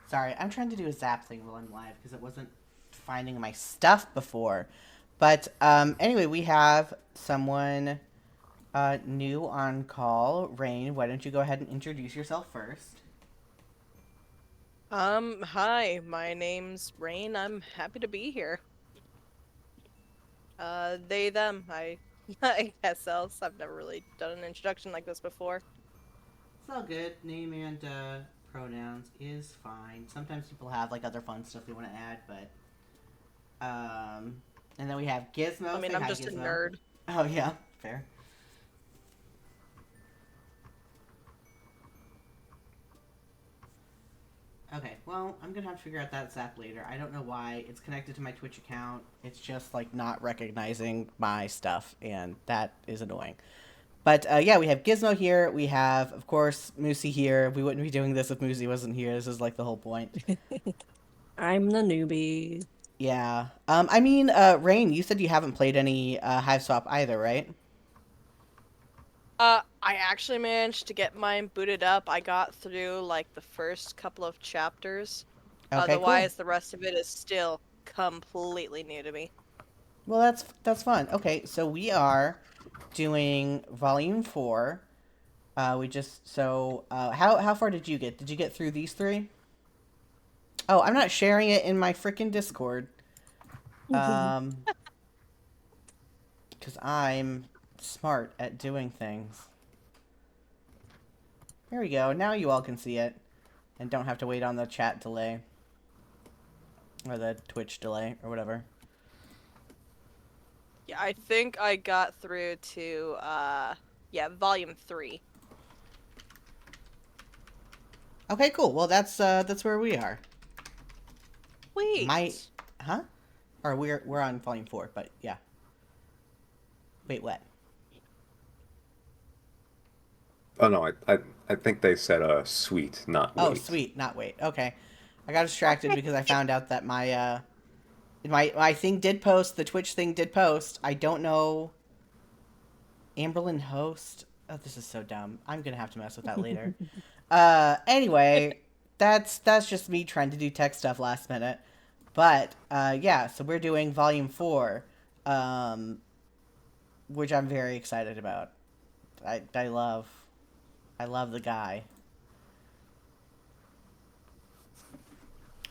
Sorry, I'm trying to do a zap thing while I'm live because it wasn't finding my stuff before. But anyway, we have someone new on call. Rain, why don't you go ahead and introduce yourself first? Hi, my name's Rain. I'm happy to be here. They, them, I, I guess else. I've never really done an introduction like this before. It's all good. Name and pronouns is fine. Sometimes people have like other fun stuff they want to add, but and then we have I Gizmo. mean, Say I'm hi, just a Gizmo. nerd. Oh yeah, fair. Okay, well, I'm gonna have to figure out that zap later. I don't know why. It's connected to my Twitch account. It's just like not recognizing my stuff, and that is annoying. But yeah, we have Gizmo here. We have, of course, Moosie here. We wouldn't be doing this if Moosie wasn't here. This is like the whole point. I'm the newbie. Yeah. Rain, you said you haven't played any Hiveswap either, right? I actually managed to get mine booted up. I got through like the first couple of chapters. Okay, cool. Otherwise, the rest of it is still completely new to me. Well, that's fun. Okay, so we are doing volume 4. We just so how far did you get? Did you get through these 3? Oh, I'm not sharing it in my freaking Discord. Um, because I'm smart at doing things. There we go. Now you all can see it, and don't have to wait on the chat delay or the Twitch delay or whatever. Yeah, I think I got through to yeah, volume 3. Okay, cool. Well, that's where we are. My, Wait. huh? Or we're on volume 4, but yeah. Wait, what? Oh no, I think they said sweet, not Oh, wait. sweet, not wait. Okay, I got distracted because I found out that my thing did post. The Twitch thing did post. I don't know. Amberlyn host. Oh, this is so dumb. I'm gonna have to mess with that later. Anyway, that's just me trying to do tech stuff last minute. But yeah, so we're doing volume 4, um, which I'm very excited about. I love the guy.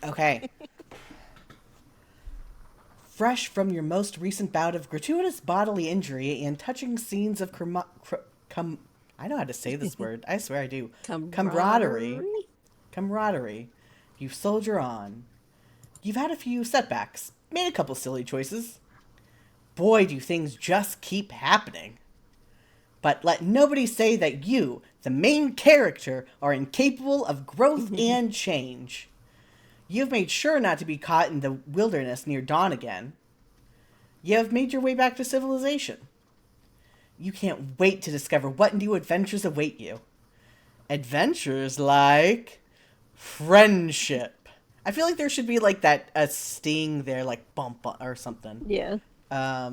Okay. Fresh from your most recent bout of gratuitous bodily injury and touching scenes of I know how to say this word. I swear I do. Camaraderie. Camaraderie? Camaraderie. You soldier on. You've had a few setbacks, made a couple silly choices. Boy, do things just keep happening. But let nobody say that you, the main character, are incapable of growth and change. You've made sure not to be caught in the wilderness near dawn again. You have made your way back to civilization. You can't wait to discover what new adventures await you. Adventures like friendship. I feel like there should be like that a sting there, like bump or something. Yeah.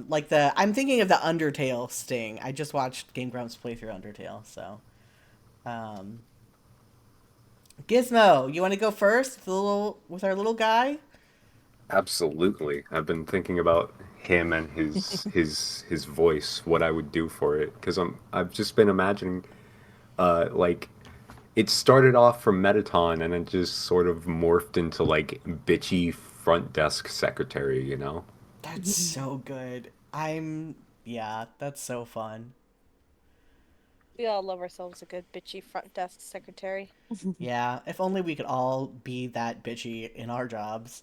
Like I'm thinking of the Undertale sting. I just watched Game Grumps play through Undertale, so. Um, Gizmo, you want to go first with our little guy? Absolutely. I've been thinking about him and his voice, what I would do for it, because I've just been imagining, like it started off from Metaton and it just sort of morphed into like bitchy front desk secretary, you know? That's so good. Yeah, that's so fun. We all love ourselves a good bitchy front desk secretary. Yeah, if only we could all be that bitchy in our jobs.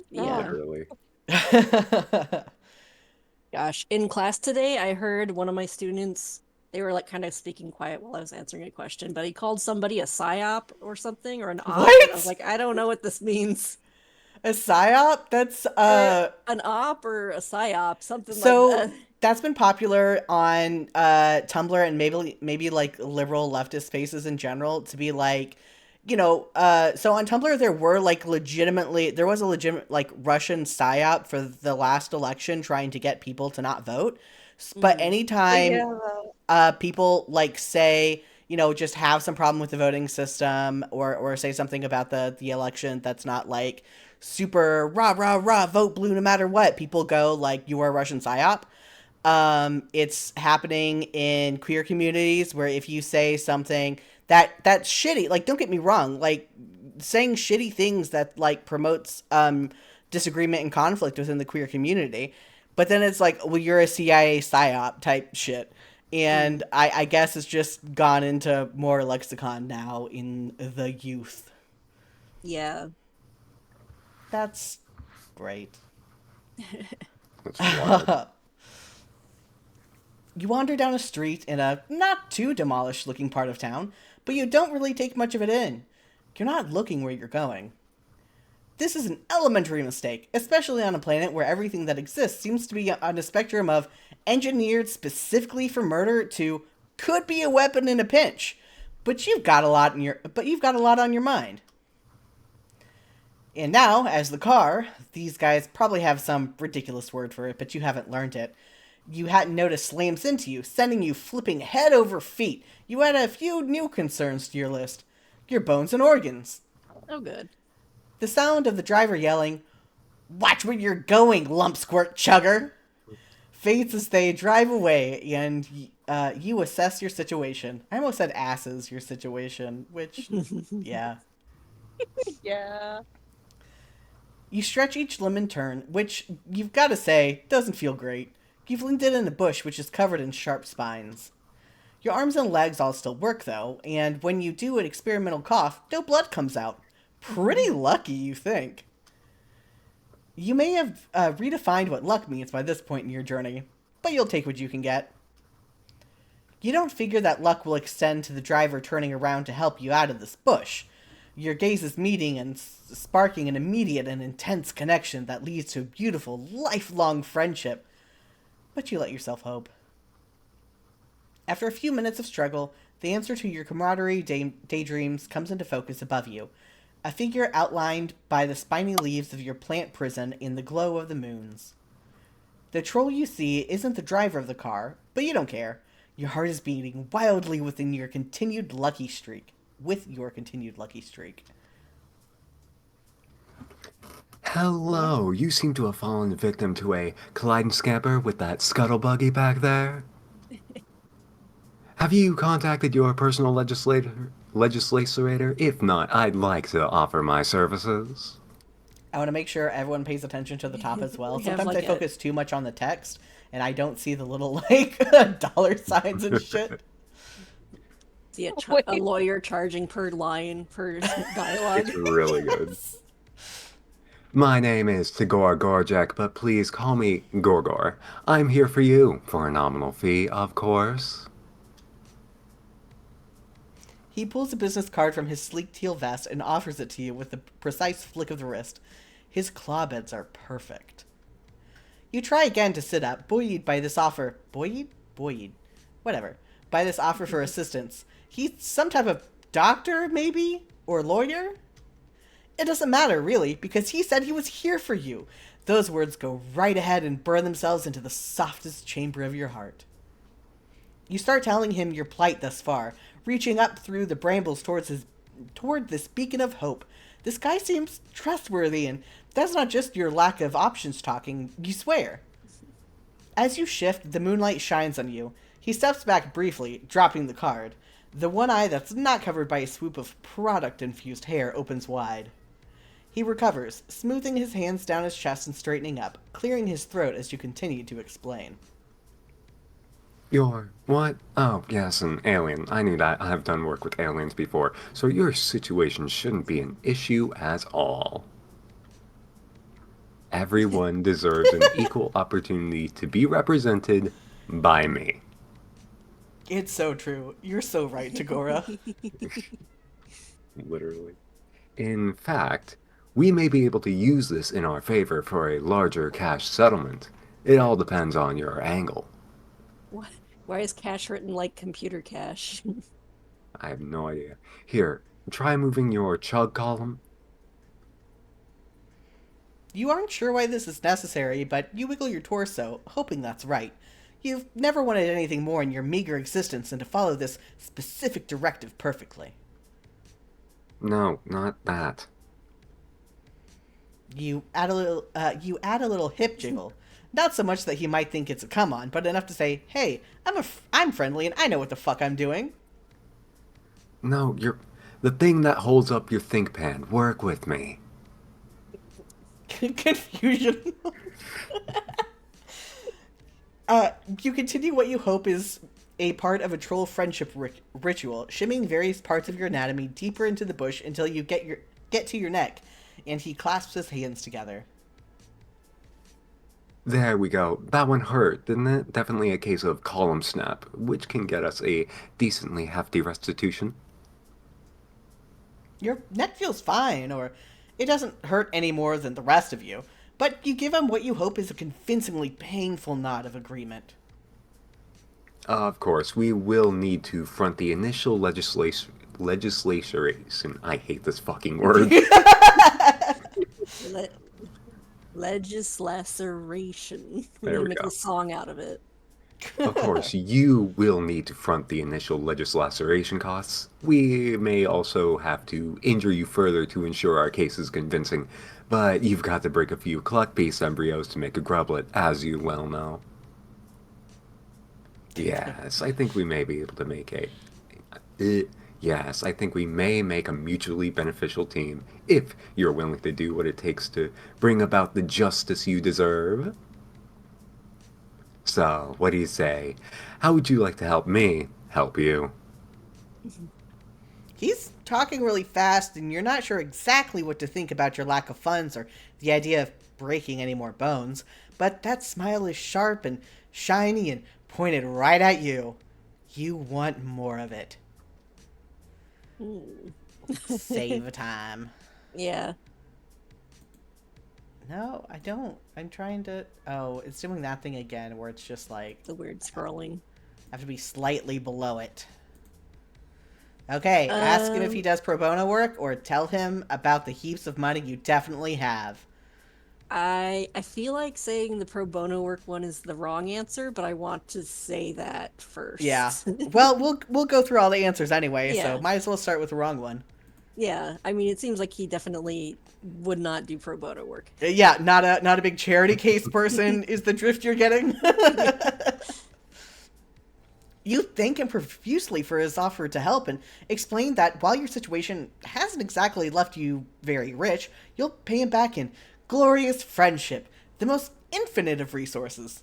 Yeah. Literally. Gosh, in class today, I heard one of my students, they were like kind of speaking quiet while I was answering a question, but he called somebody a psyop or something or an op, and I was What? like, I don't know what this means. A psyop? That's Or an op or a psyop, something like so that. that's been popular on Tumblr and maybe like liberal leftist spaces in general to be like, so on Tumblr there was a legitimate like Russian psyop for the last election trying to get people to not vote. But Mm. Oh anytime yeah. people like say, just have some problem with the voting system, or say something about the election that's not like super rah rah rah vote blue no matter what. People go like you are a Russian psyop. It's happening in queer communities where if you say something that's shitty, like don't get me wrong, like saying shitty things that like promotes disagreement and conflict within the queer community, but then it's like, well, you're a CIA psyop type shit. And I guess it's just gone into more lexicon now in the youth. Yeah. That's great. That's wild. You wander down a street in a not too demolished looking part of town, but you don't really take much of it in. You're not looking where you're going. This is an elementary mistake, especially on a planet where everything that exists seems to be on a spectrum of engineered specifically for murder to could be a weapon in a pinch. But you've got a lot on your mind. And now, as the car, these guys probably have some ridiculous word for it, but you haven't learned it. You hadn't noticed slams into you, sending you flipping head over feet. You add a few new concerns to your list. Your bones and organs. Oh, good. The sound of the driver yelling, "Watch where you're going, lump squirt chugger!" fades as they drive away, and you assess your situation. I almost said asses your situation, which, yeah. Yeah. You stretch each limb in turn, which, you've got to say, doesn't feel great. You've landed in a bush which is covered in sharp spines. Your arms and legs all still work, though, and when you do an experimental cough, no blood comes out. Pretty lucky, you think. You may have redefined what luck means by this point in your journey, but you'll take what you can get. You don't figure that luck will extend to the driver turning around to help you out of this bush. Your gazes meeting and sparking an immediate and intense connection that leads to a beautiful, lifelong friendship. But you let yourself hope. After a few minutes of struggle, the answer to your camaraderie daydreams comes into focus above you. A figure outlined by the spiny leaves of your plant prison in the glow of the moons. The troll you see isn't the driver of the car, but you don't care. Your heart is beating wildly within your continued lucky streak. With your continued lucky streak. Hello, you seem to have fallen victim to a colliding scamper with that scuttlebuggy back there. Have you contacted your personal legislator? If not, I'd like to offer my services. I want to make sure everyone pays attention to the top as well. We have, Sometimes like, I focus too much on the text, and I don't see the little, like, dollar signs and shit. See a Wait. lawyer charging per line, per dialogue. It's really good. My name is Tagor Gorjek, but please call me Gorgor. I'm here for you, for a nominal fee, of course. He pulls a business card from his sleek teal vest and offers it to you with a precise flick of the wrist. His claw beds are perfect. You try again to sit up, buoyed by this offer. Buoyed? Whatever. By this offer for assistance. He's some type of doctor, maybe? Or lawyer? It doesn't matter, really, because he said he was here for you. Those words go right ahead and burn themselves into the softest chamber of your heart. You start telling him your plight thus far, reaching up through the brambles toward this beacon of hope. This guy seems trustworthy, and that's not just your lack of options talking, you swear. As you shift, the moonlight shines on you. He steps back briefly, dropping the card. The one eye that's not covered by a swoop of product-infused hair opens wide. He recovers, smoothing his hands down his chest and straightening up, clearing his throat as you continue to explain. You're what? Oh, yes, an alien. I've done work with aliens before, so your situation shouldn't be an issue at all. Everyone deserves an equal opportunity to be represented by me. It's so true. You're so right, Tagora. Literally. In fact, we may be able to use this in our favor for a larger cash settlement. It all depends on your angle. What? Why is cash written like computer cash? I have no idea. Here, try moving your chug column. You aren't sure why this is necessary, but you wiggle your torso, hoping that's right. You've never wanted anything more in your meager existence than to follow this specific directive perfectly. No, not that. You add a little hip jiggle. Not so much that he might think it's a come on, but enough to say, "Hey, I'm friendly and I know what the fuck I'm doing." No, you're the thing that holds up your think pan. Work with me. Confusion. You continue what you hope is a part of a troll friendship ritual, shimming various parts of your anatomy deeper into the bush until you get to your neck, and he clasps his hands together. There we go. That one hurt, didn't it? Definitely a case of column snap, which can get us a decently hefty restitution. Your neck feels fine, or it doesn't hurt any more than the rest of you, but you give him what you hope is a convincingly painful nod of agreement. Of course, we will need to front the initial legislation. I hate this fucking word. Le- legislation. We're There gonna we make go. a song out of it. Of course, you will need to front the initial legislation costs. We may also have to injure you further to ensure our case is convincing, but you've got to break a few cluck-based embryos to make a grublet, as you well know. Yes, I think we may be able to make yes, I think we may make a mutually beneficial team if you're willing to do what it takes to bring about the justice you deserve. So, what do you say? How would you like to help me help you? He's talking really fast, and you're not sure exactly what to think about your lack of funds or the idea of breaking any more bones, but that smile is sharp and shiny and pointed right at you. You want more of it. Save time. Yeah. No, I don't. I'm trying to... Oh, it's doing that thing again where it's just like... The weird scrolling. I have to be slightly below it. Okay, ask him if he does pro bono work, or tell him about the heaps of money you definitely have. I feel like saying the pro bono work one is the wrong answer, but I want to say that first. Yeah. Well, we'll go through all the answers anyway, Yeah. so might as well start with the wrong one. Yeah, I mean, it seems like he definitely would not do pro bono work. Yeah, not a big charity case person is the drift you're getting. You thank him profusely for his offer to help and explain that while your situation hasn't exactly left you very rich, you'll pay him back in glorious friendship, the most infinite of resources.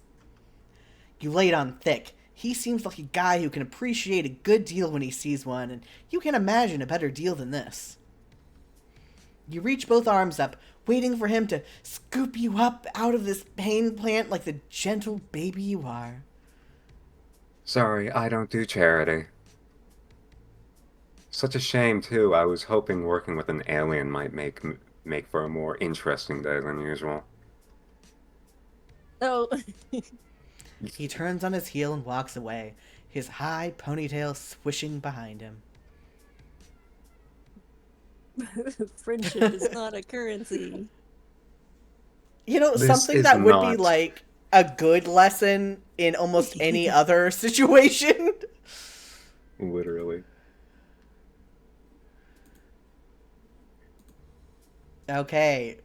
You lay it on thick. He seems like a guy who can appreciate a good deal when he sees one, and you can't imagine a better deal than this. You reach both arms up, waiting for him to scoop you up out of this pain plant like the gentle baby you are. Sorry, I don't do charity. Such a shame, too. I was hoping working with an alien might make for a more interesting day than usual. Oh, He turns on his heel and walks away, his high ponytail swishing behind him. friendship is not a currency. You know, This something is that would be not- like a good lesson in almost any other situation. Literally. Okay,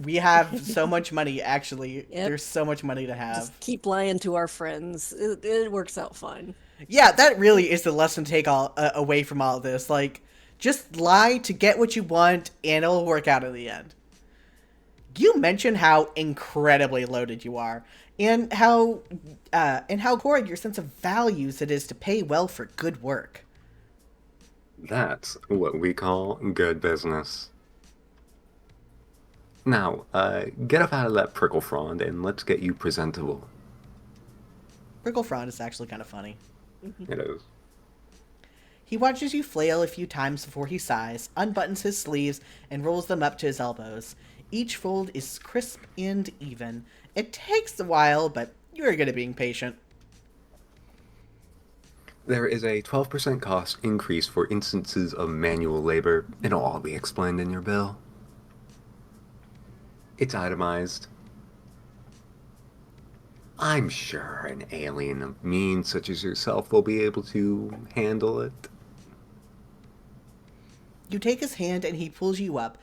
we have so much money, actually. Yep. There's so much money to have. Just keep lying to our friends. It works out fine. Yeah, that really is the lesson to take away from all of this. Like, just lie to get what you want, and it'll work out in the end. You mentioned how incredibly loaded you are, and how core your sense of values it is to pay well for good work. That's what we call good business. Now, get up out of that prickle frond and let's get you presentable. Prickle Frond is actually kind of funny. It is. He watches you flail a few times before he sighs, unbuttons his sleeves, and rolls them up to his elbows. Each fold is crisp and even. It takes a while, but you're good at being patient. There is a 12% cost increase for instances of manual labor. It'll all be explained in your bill. It's itemized. I'm sure an alien of means such as yourself will be able to handle it. You take his hand and he pulls you up.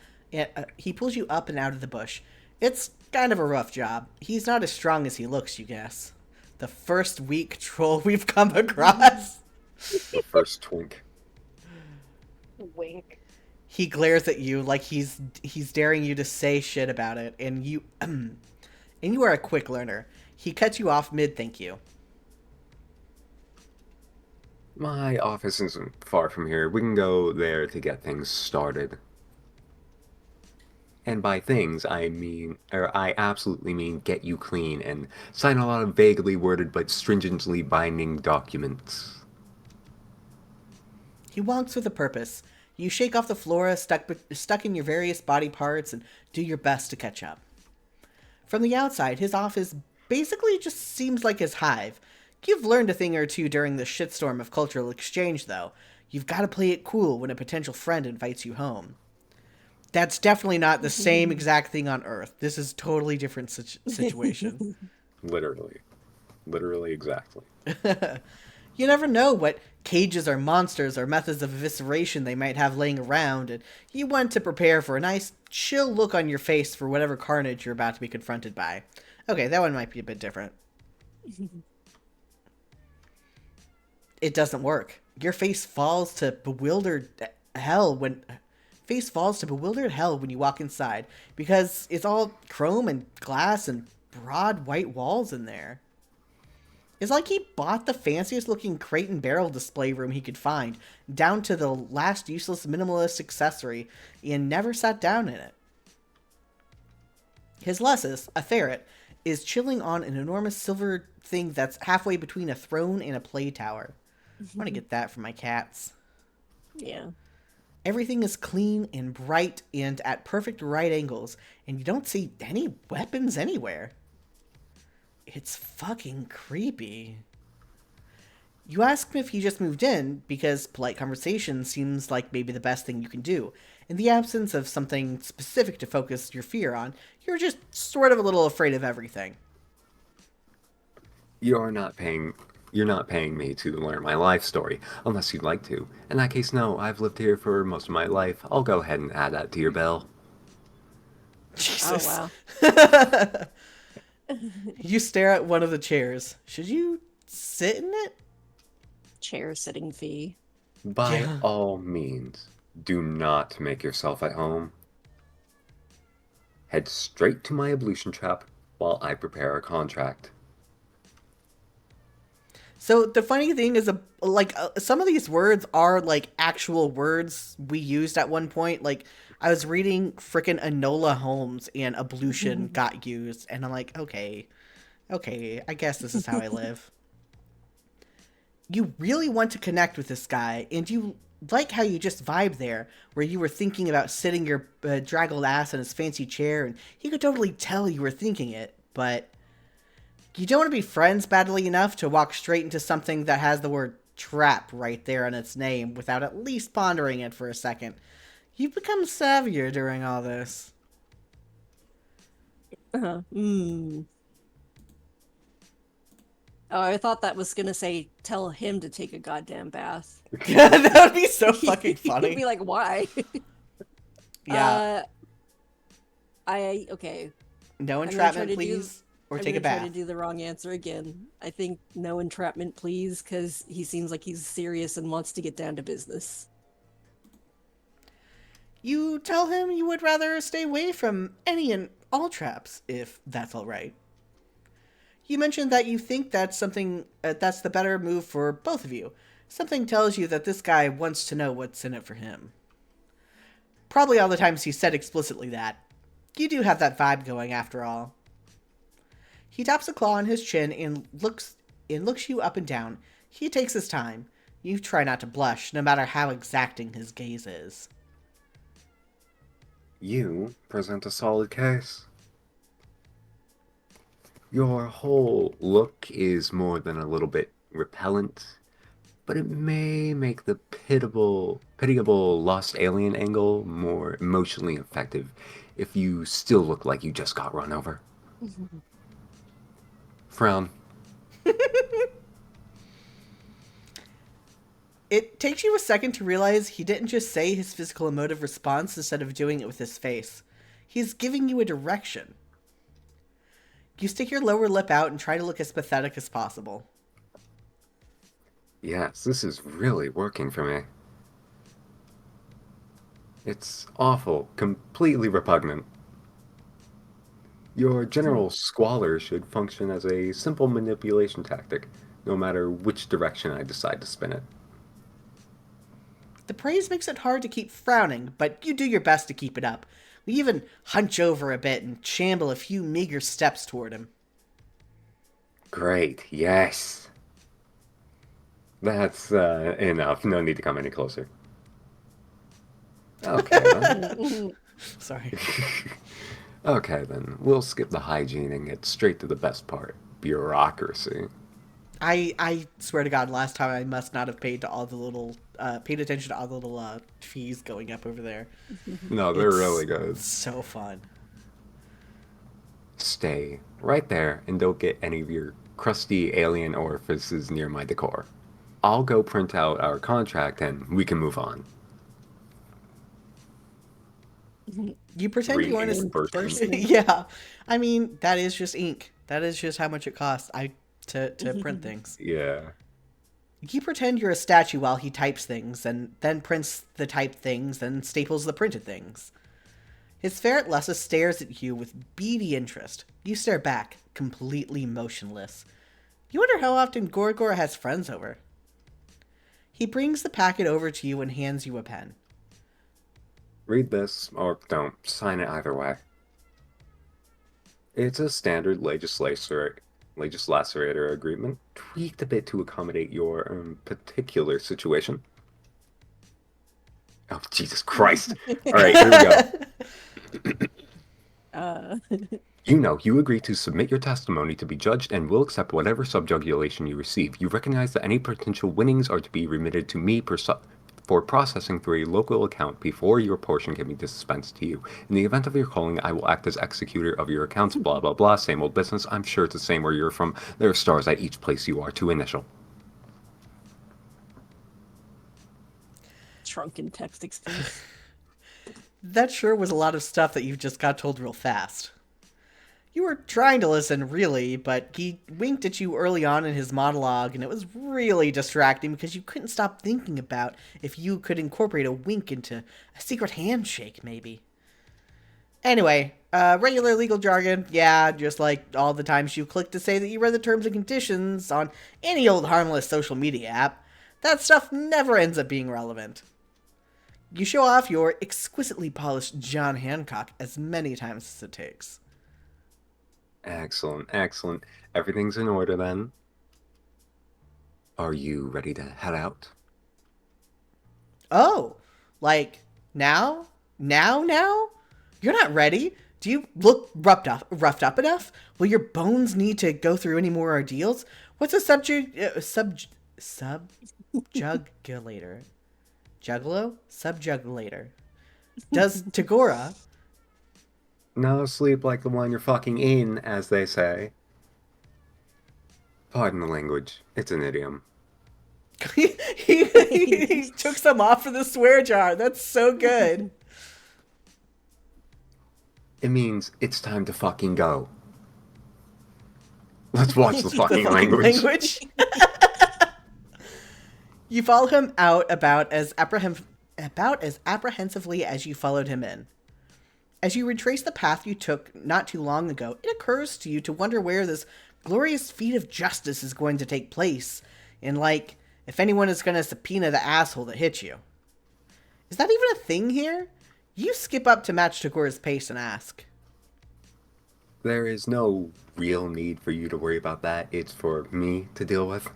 He pulls you up and out of the bush. It's kind of a rough job. He's not as strong as he looks, you guess. The first weak troll we've come across. The first twink. Wink. He glares at you like he's daring you to say shit about it, and you are a quick learner. He cuts you off mid thank you. My office isn't far from here. We can go there to get things started. And by things, I mean, or I absolutely mean get you clean and sign a lot of vaguely worded but stringently binding documents. He walks with a purpose. You shake off the flora stuck in your various body parts and do your best to catch up. From the outside, his office basically just seems like his hive. You've learned a thing or two during the shitstorm of cultural exchange, though. You've got to play it cool when a potential friend invites you home. That's definitely not the same exact thing on Earth. This is a totally different situation. Literally. Literally exactly. You never know what cages or monsters or methods of evisceration they might have laying around, and you want to prepare for a nice, chill look on your face for whatever carnage you're about to be confronted by. Okay, that one might be a bit different. It doesn't work. Your face falls to bewildered hell when you walk inside, because it's all chrome and glass and broad white walls in there. It's like he bought the fanciest looking crate and barrel display room he could find, down to the last useless minimalist accessory, and never sat down in it. His Lessus, a ferret, is chilling on an enormous silver thing that's halfway between a throne and a play tower. I want to get that for my cats. Yeah. Everything is clean and bright and at perfect right angles, and you don't see any weapons anywhere. It's fucking creepy. You ask him if he just moved in, because polite conversation seems like maybe the best thing you can do. In the absence of something specific to focus your fear on, you're just sort of a little afraid of everything. You're not paying me to learn my life story, unless you'd like to. In that case, no, I've lived here for most of my life. I'll go ahead and add that to your bill. Jesus. Oh, wow. You stare at one of the chairs. Should you sit in it? Chair sitting fee. By Yeah. all means, do not make yourself at home. Head straight to my ablution trap while I prepare a contract. So the funny thing is, some of these words are like actual words we used at one point. Like I was reading frickin' Enola Holmes and ablution got used, and I'm like, okay, I guess this is how I live. You really want to connect with this guy, and you like how you just vibe there, where you were thinking about sitting your draggled ass in his fancy chair, and he could totally tell you were thinking it, but you don't want to be friends badly enough to walk straight into something that has the word trap right there in its name without at least pondering it for a second. You've become savvier during all this. Oh, I thought that was gonna say tell him to take a goddamn bath. That would be so fucking He'd funny. be like, why? Yeah. Okay. No I'm gonna entrapment, try to do- please. Or I'm take a gonna try bath. to do the wrong answer again. I think no entrapment, please, because he seems like he's serious and wants to get down to business. You tell him you would rather stay away from any and all traps, if that's all right. You mentioned that you think that's that's the better move for both of you. Something tells you that this guy wants to know what's in it for him. Probably all the times he said explicitly that. You do have that vibe going after all. He taps a claw on his chin and looks you up and down. He takes his time. You try not to blush, no matter how exacting his gaze is. You present a solid case. Your whole look is more than a little bit repellent, but it may make the pitiable lost alien angle more emotionally effective if you still look like you just got run over. Frown. It takes you a second to realize he didn't just say his physical emotive response instead of doing it with his face. He's giving you a direction. You stick your lower lip out and try to look as pathetic as possible. Yes, this is really working for me. It's awful, completely repugnant. Your general squalor should function as a simple manipulation tactic, no matter which direction I decide to spin it. The praise makes it hard to keep frowning, but you do your best to keep it up. You even hunch over a bit and shamble a few meager steps toward him. Great, yes. That's enough. No need to come any closer. Okay, then. Sorry. Okay, then. We'll skip the hygiene and get straight to the best part. Bureaucracy. I swear to God, last time I must not have paid attention to all the little fees going up over there. No, they're It's really good. so fun. Stay right there and don't get any of your crusty alien orifices near my decor. I'll go print out our contract and we can move on. You pretend you aren't a Reimbursement. yeah. I mean, that is just ink. That is just how much it costs to print things. Yeah. You pretend you're a statue while he types things, and then prints the typed things and staples the printed things. His ferret Lessa stares at you with beady interest. You stare back, completely motionless. You wonder how often Gorgor has friends over. He brings the packet over to you and hands you a pen. Read this, or don't. Sign it either way. It's a standard legislator agreement, tweaked a bit to accommodate your particular situation. Oh, Jesus Christ. All right, here we go. You agree to submit your testimony to be judged and will accept whatever subjugulation you receive. You recognize that any potential winnings are to be remitted to me for processing through a local account before your portion can be dispensed to you. In the event of your calling, I will act as executor of your accounts, blah, blah, blah. Same old business. I'm sure it's the same where you're from. There are stars at each place you are to initial. Shrunken text exchange. That sure was a lot of stuff that you just got told real fast. You were trying to listen, really, but he winked at you early on in his monologue, and it was really distracting because you couldn't stop thinking about if you could incorporate a wink into a secret handshake, maybe. Anyway, regular legal jargon, yeah, just like all the times you click to say that you read the terms and conditions on any old harmless social media app. That stuff never ends up being relevant. You show off your exquisitely polished John Hancock as many times as it takes. Excellent, excellent. Everything's in order then. Are you ready to head out? Oh, like now? Now? You're not ready? Do you look roughed up enough? Will your bones need to go through any more ordeals? What's a subjugulator? Juggalo? Subjugulator. Does Tagora... No sleep like the one you're fucking in, as they say. Pardon the language. It's an idiom. he took some off for the swear jar. That's so good. It means it's time to fucking go. Let's watch the fucking language. You follow him out about as apprehensively as you followed him in. As you retrace the path you took not too long ago, it occurs to you to wonder where this glorious feat of justice is going to take place, and if anyone is going to subpoena the asshole that hit you. Is that even a thing here? You skip up to match Tagora's pace and ask. There is no real need for you to worry about that. It's for me to deal with.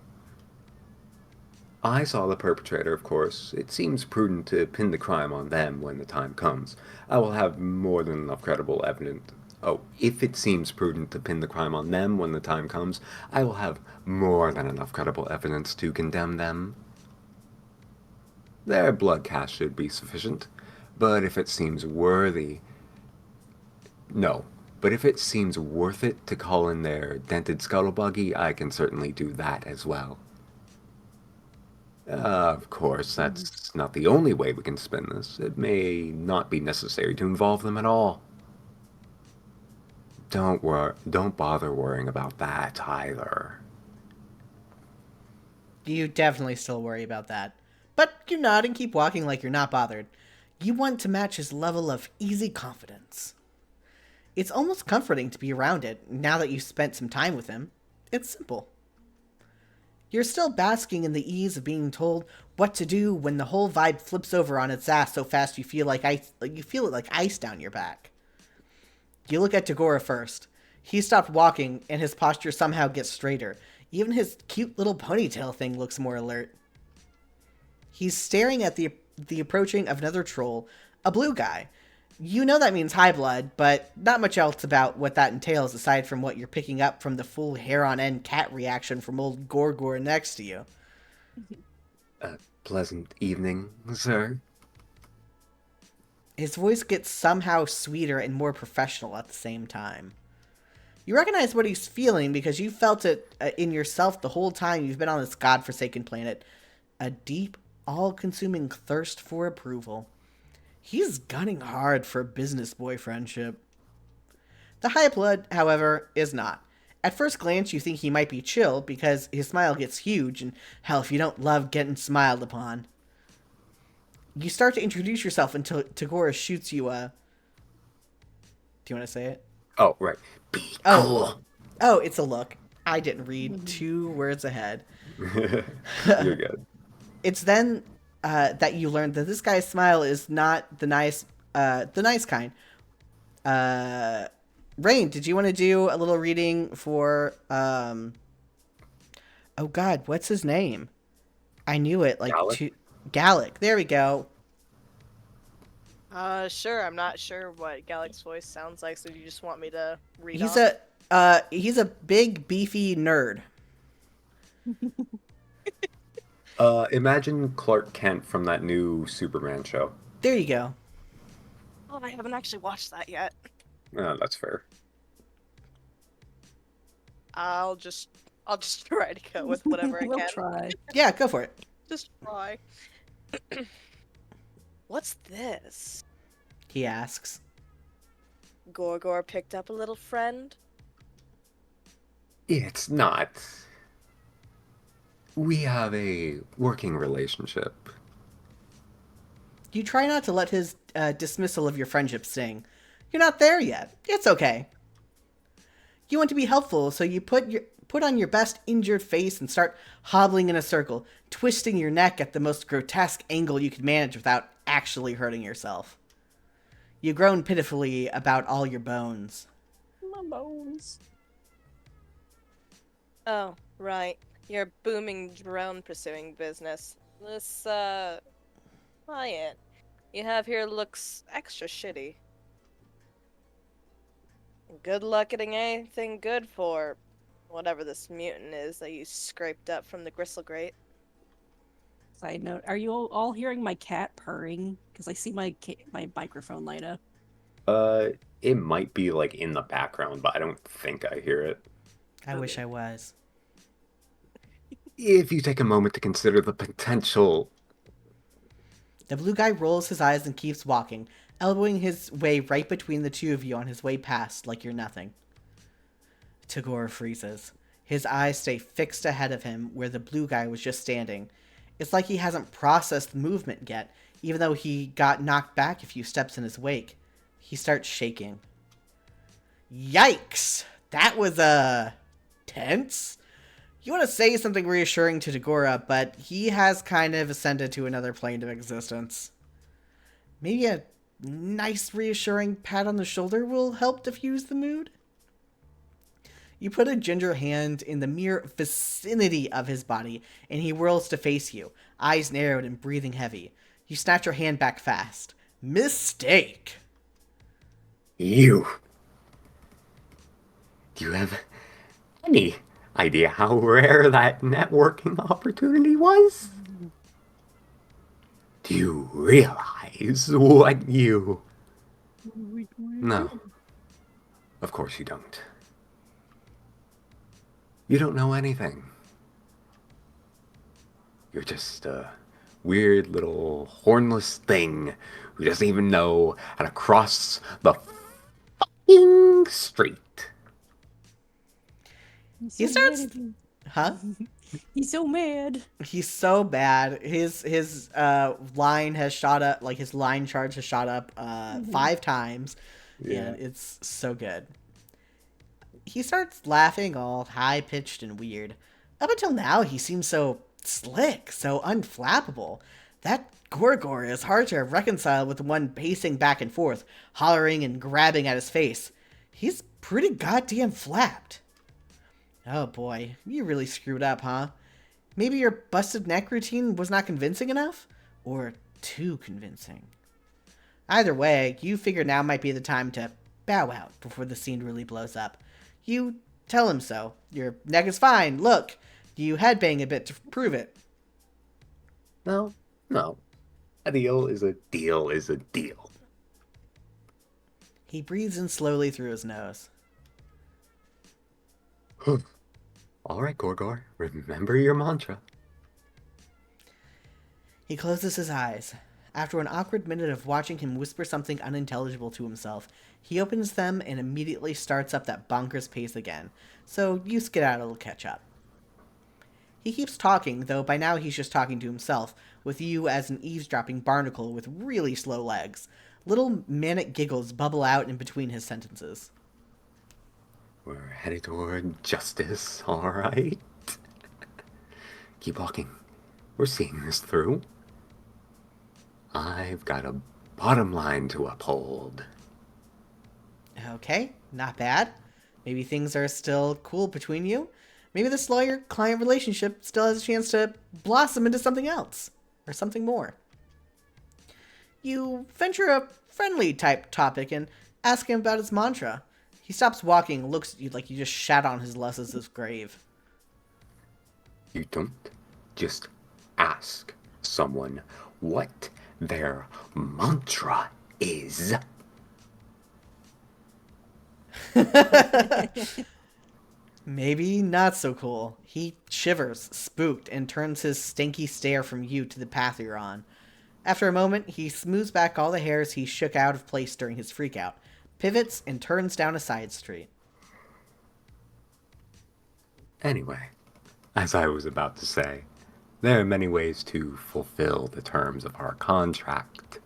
I saw the perpetrator, of course. It seems prudent to pin the crime on them when the time comes. I will have more than enough credible evidence. Oh, if it seems prudent to pin the crime on them when the time comes, I will have more than enough credible evidence to condemn them. Their blood cash should be sufficient, but if it seems worthy... No, But if it seems worth it to call in their dented scuttlebuggy, I can certainly do that as well. Of course, that's not the only way we can spin this. It may not be necessary to involve them at all. Don't bother worrying about that either. You definitely still worry about that. But you nod and keep walking like you're not bothered. You want to match his level of easy confidence. It's almost comforting to be around it now that you've spent some time with him. It's simple. You're still basking in the ease of being told what to do when the whole vibe flips over on its ass so fast you feel you feel it like ice down your back. You look at Tagora first. He stopped walking and his posture somehow gets straighter. Even his cute little ponytail thing looks more alert. He's staring at the approaching of another troll, a blue guy. You know that means high blood, but not much else about what that entails aside from what you're picking up from the full hair-on-end cat reaction from old Gorgor next to you. Pleasant evening, sir. His voice gets somehow sweeter and more professional at the same time. You recognize what he's feeling because you felt it in yourself the whole time you've been on this godforsaken planet. A deep, all-consuming thirst for approval. He's gunning hard for business boy friendship. The high blood, however, is not. At first glance, you think he might be chill because his smile gets huge, and hell, if you don't love getting smiled upon. You start to introduce yourself until Tagora shoots you a... Do you want to say it? Oh, right. Be Oh. cool. Oh, it's a look. I didn't read 2 words ahead. You're good. It's then that you learn that this guy's smile is not the nice kind. Rain, did you want to do a little reading for oh God, what's his name? I knew it. Gallic. There we go. Sure. I'm not sure what Gallic's voice sounds like, so you just want me to read He's a big beefy nerd. Imagine Clark Kent from that new Superman show. There you go. Oh, I haven't actually watched that yet. That's fair. I'll just try to go with whatever I We'll can. try. Yeah, go for it. Just try. What's this? He asks. Gorgor picked up a little friend? It's not. We have a working relationship. You try not to let his dismissal of your friendship sting. You're not there yet. It's okay. You want to be helpful, so you put on your best injured face and start hobbling in a circle, twisting your neck at the most grotesque angle you could manage without actually hurting yourself. You groan pitifully about all your bones. My bones. Oh, right. Your booming drone pursuing business. This, client you have here looks extra shitty. Good luck getting anything good for whatever this mutant is that you scraped up from the gristle grate. Side note: are you all hearing my cat purring? Because I see my microphone light up. It might be like in the background, but I don't think I hear it. I wish I was. If you take a moment to consider the potential... The blue guy rolls his eyes and keeps walking, elbowing his way right between the two of you on his way past like you're nothing. Tagore freezes. His eyes stay fixed ahead of him where the blue guy was just standing. It's like he hasn't processed the movement yet, even though he got knocked back a few steps in his wake. He starts shaking. Yikes! That was, tense? You want to say something reassuring to Tagora, but he has kind of ascended to another plane of existence. Maybe a nice reassuring pat on the shoulder will help diffuse the mood? You put a ginger hand in the mere vicinity of his body, and he whirls to face you, eyes narrowed and breathing heavy. You snatch your hand back fast. Mistake! You... Do you have any idea how rare that networking opportunity was? Do you realize what you... No. Of course you don't. You don't know anything. You're just a weird little hornless thing who doesn't even know how to cross the fucking street. He's He so mad starts, at me. huh? He's so mad. He's so bad. His line has shot up, like his line charge has shot up 5 times, and Yeah. it's so good. He starts laughing all high pitched and weird. Up until now, he seems so slick, so unflappable. That Gorgor is hard to reconcile with the one pacing back and forth, hollering and grabbing at his face. He's pretty goddamn flapped. Oh boy, you really screwed up, huh? Maybe your busted neck routine was not convincing enough? Or too convincing? Either way, you figure now might be the time to bow out before the scene really blows up. You tell him so. Your neck is fine, look. You headbang a bit to prove it. No, no. A deal is a deal is a deal. He breathes in slowly through his nose. All right, Gorgor, remember your mantra. He closes his eyes. After an awkward minute of watching him whisper something unintelligible to himself, he opens them and immediately starts up that bonkers pace again, so you skedaddle to catch up. He keeps talking, though by now he's just talking to himself, with you as an eavesdropping barnacle with really slow legs. Little manic giggles bubble out in between his sentences. We're headed toward justice, all right? Keep walking. We're seeing this through. I've got a bottom line to uphold. Okay, not bad. Maybe things are still cool between you. Maybe this lawyer-client relationship still has a chance to blossom into something else. Or something more. You venture a friendly type topic and ask him about his mantra. He stops walking and looks at you like you just shat on his Les's grave. You don't just ask someone what their mantra is. Maybe not so cool. He shivers, spooked, and turns his stinky stare from you to the path you're on. After a moment, he smooths back all the hairs he shook out of place during his freakout, pivots, and turns down a side street. Anyway, as I was about to say, there are many ways to fulfill the terms of our contract.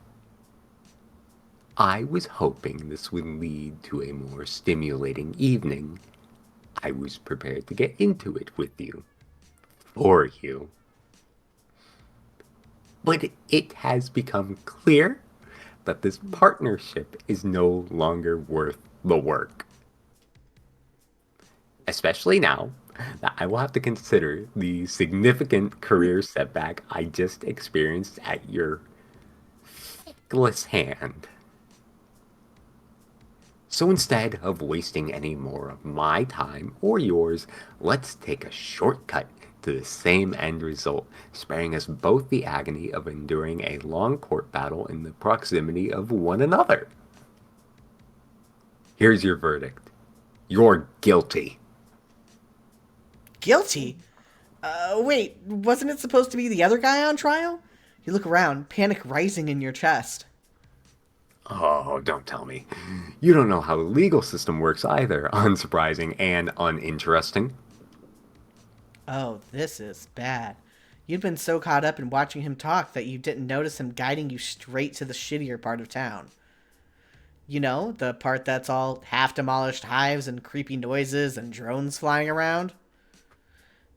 I was hoping this would lead to a more stimulating evening. I was prepared to get into it with you. For you. But it has become clear that this partnership is no longer worth the work. Especially now that I will have to consider the significant career setback I just experienced at your feckless hand. So instead of wasting any more of my time or yours, let's take a shortcut to the same end result, sparing us both the agony of enduring a long court battle in the proximity of one another. Here's your verdict. You're guilty. Guilty? Wait, wasn't it supposed to be the other guy on trial? You look around, panic rising in your chest. Oh, don't tell me. You don't know how the legal system works either. Unsurprising and uninteresting. Oh, this is bad. You'd been so caught up in watching him talk that you didn't notice him guiding you straight to the shittier part of town. You know, the part that's all half-demolished hives and creepy noises and drones flying around?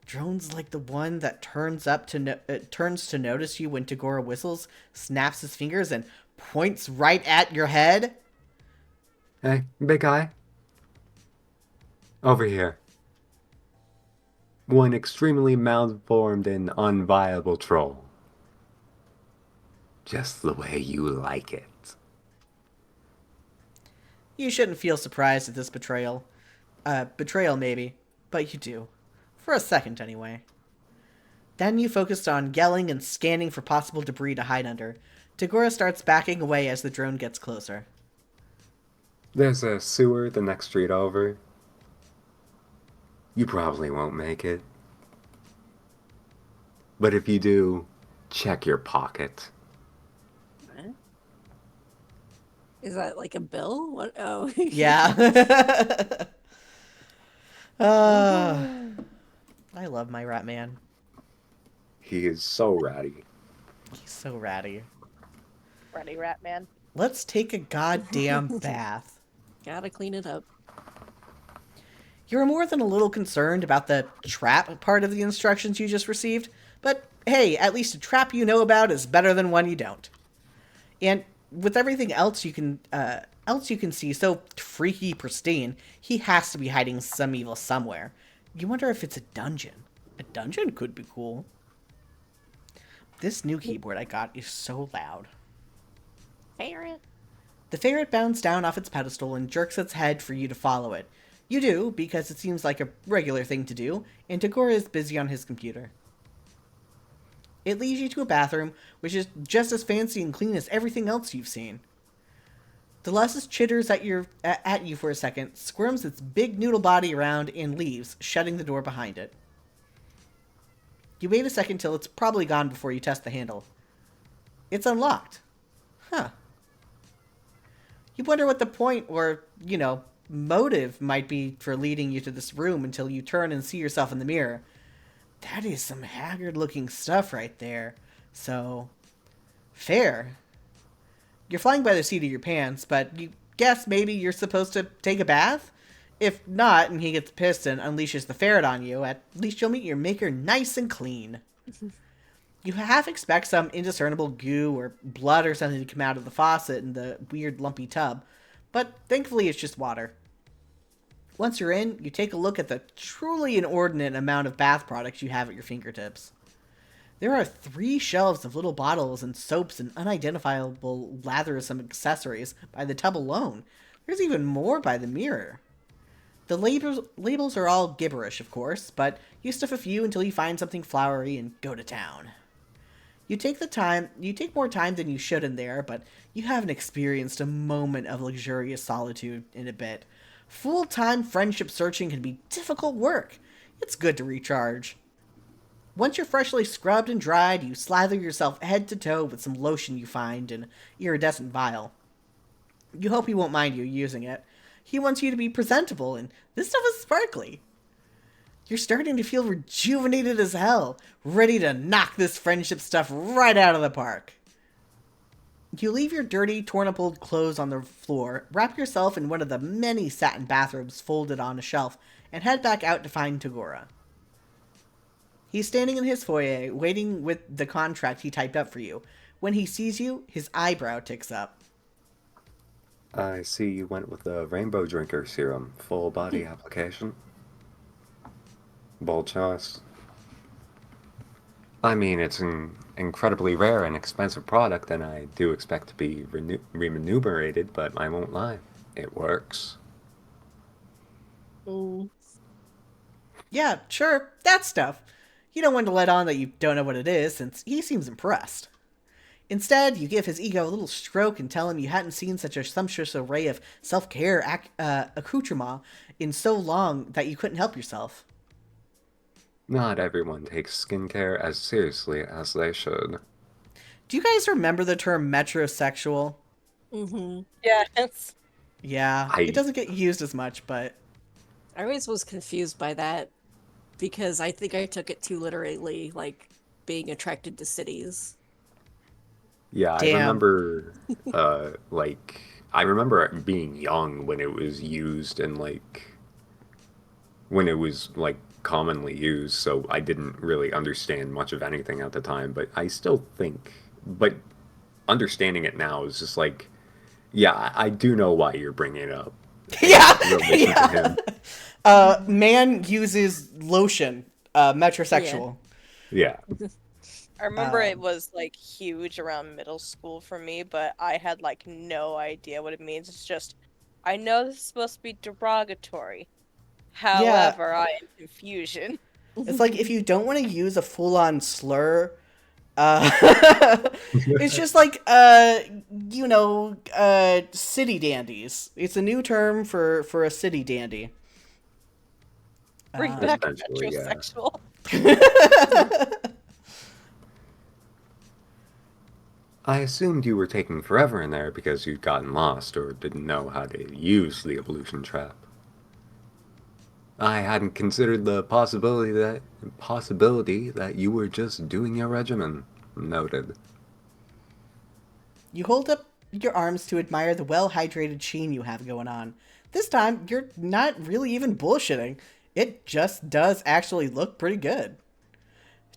Drones like the one that turns to notice you when Tagora whistles, snaps his fingers, and points right at your head? Hey, big guy. Over here. One extremely malformed and unviable troll. Just the way you like it. You shouldn't feel surprised at this betrayal. Betrayal maybe, but you do. For a second, anyway. Then you focused on yelling and scanning for possible debris to hide under. Tagora starts backing away as the drone gets closer. There's a sewer the next street over. You probably won't make it. But if you do, check your pocket. What? Is that like a bill? What? Oh. Yeah. uh, Oh. I love my rat man. He is so ratty. He's so ratty. Ready, Rat Man. Let's take a goddamn bath. Gotta clean it up. You were more than a little concerned about the trap part of the instructions you just received, but hey, at least a trap you know about is better than one you don't. And with everything else you can see so freaky pristine, he has to be hiding some evil somewhere. You wonder if it's a dungeon. A dungeon could be cool. This new keyboard I got is so loud. Ferret. The ferret bounds down off its pedestal and jerks its head for you to follow it. You do, because it seems like a regular thing to do, and Tagora is busy on his computer. It leads you to a bathroom, which is just as fancy and clean as everything else you've seen. The Lussus chitters at you for a second, squirms its big noodle body around, and leaves, shutting the door behind it. You wait a second till it's probably gone before you test the handle. It's unlocked. Huh. You wonder what the point or, motive might be for leading you to this room until you turn and see yourself in the mirror. That is some haggard-looking stuff right there. So, fair. You're flying by the seat of your pants, but you guess maybe you're supposed to take a bath? If not, and he gets pissed and unleashes the ferret on you, at least you'll meet your maker nice and clean. You half expect some indiscernible goo or blood or something to come out of the faucet in the weird lumpy tub, but thankfully it's just water. Once you're in, you take a look at the truly inordinate amount of bath products you have at your fingertips. There are 3 shelves of little bottles and soaps and unidentifiable lathersome accessories by the tub alone. There's even more by the mirror. The labels are all gibberish, of course, but you stuff a few until you find something flowery and go to town. You take more time than you should in there, but you haven't experienced a moment of luxurious solitude in a bit. Full-time friendship searching can be difficult work. It's good to recharge. Once you're freshly scrubbed and dried, you slather yourself head to toe with some lotion you find in an iridescent vial. You hope he won't mind you using it. He wants you to be presentable, and this stuff is sparkly. You're starting to feel rejuvenated as hell, ready to knock this friendship stuff right out of the park. You leave your dirty, torn-up old clothes on the floor, wrap yourself in one of the many satin bathrobes folded on a shelf, and head back out to find Tagora. He's standing in his foyer, waiting with the contract he typed up for you. When he sees you, his eyebrow ticks up. I see you went with the Rainbow Drinker Serum, full body application. Bold choice. I mean, it's an incredibly rare and expensive product, and I do expect to be remunerated, but I won't lie. It works. Mm. Yeah, sure, that stuff. You don't want to let on that you don't know what it is, since he seems impressed. Instead, you give his ego a little stroke and tell him you hadn't seen such a sumptuous array of self-care accoutrement in so long that you couldn't help yourself. Not everyone takes skincare as seriously as they should. Do you guys remember the term metrosexual? Mm-hmm. Yes. Yeah, it doesn't get used as much, but... I always was confused by that because I think I took it too literally, like being attracted to cities. Yeah, Damn. I remember, I remember it being young when it was used and, when it was, commonly used, so I didn't really understand much of anything at the time, but I still think, but understanding it now is just yeah, I do know why you're bringing it up. Yeah! In relation to him. Man uses lotion, metrosexual. Yeah. I remember it was huge around middle school for me, but I had no idea what it means. It's just, I know this is supposed to be derogatory. However, I am confusion. It's like if you don't want to use a full-on slur, Uh, it's just like city dandies. It's a new term for a city dandy. Bring back Essentially, yeah. metrosexual. I assumed you were taking forever in there because you'd gotten lost or didn't know how to use the evolution trap. I hadn't considered the possibility that you were just doing your regimen. Noted. You hold up your arms to admire the well-hydrated sheen you have going on. This time, you're not really even bullshitting. It just does actually look pretty good.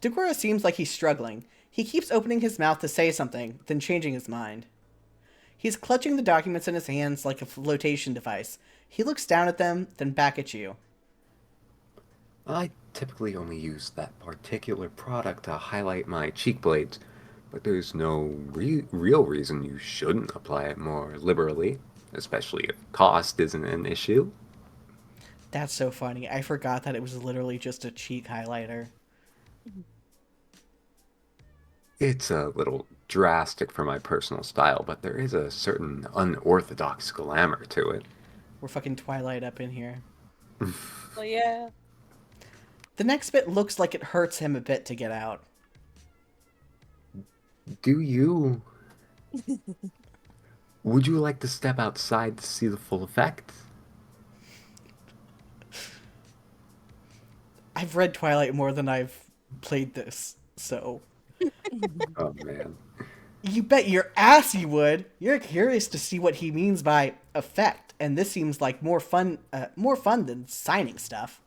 Dagura seems like he's struggling. He keeps opening his mouth to say something, then changing his mind. He's clutching the documents in his hands like a flotation device. He looks down at them, then back at you. I typically only use that particular product to highlight my cheek blades, but there's no real reason you shouldn't apply it more liberally, especially if cost isn't an issue. That's so funny. I forgot that it was literally just a cheek highlighter. It's a little drastic for my personal style, but there is a certain unorthodox glamour to it. We're fucking Twilight up in here. Well, yeah. The next bit looks like it hurts him a bit to get out. Do you? Would you like to step outside to see the full effect? I've read Twilight more than I've played this, so... Oh man. You bet your ass you would! You're curious to see what he means by effect, and this seems like more fun than signing stuff.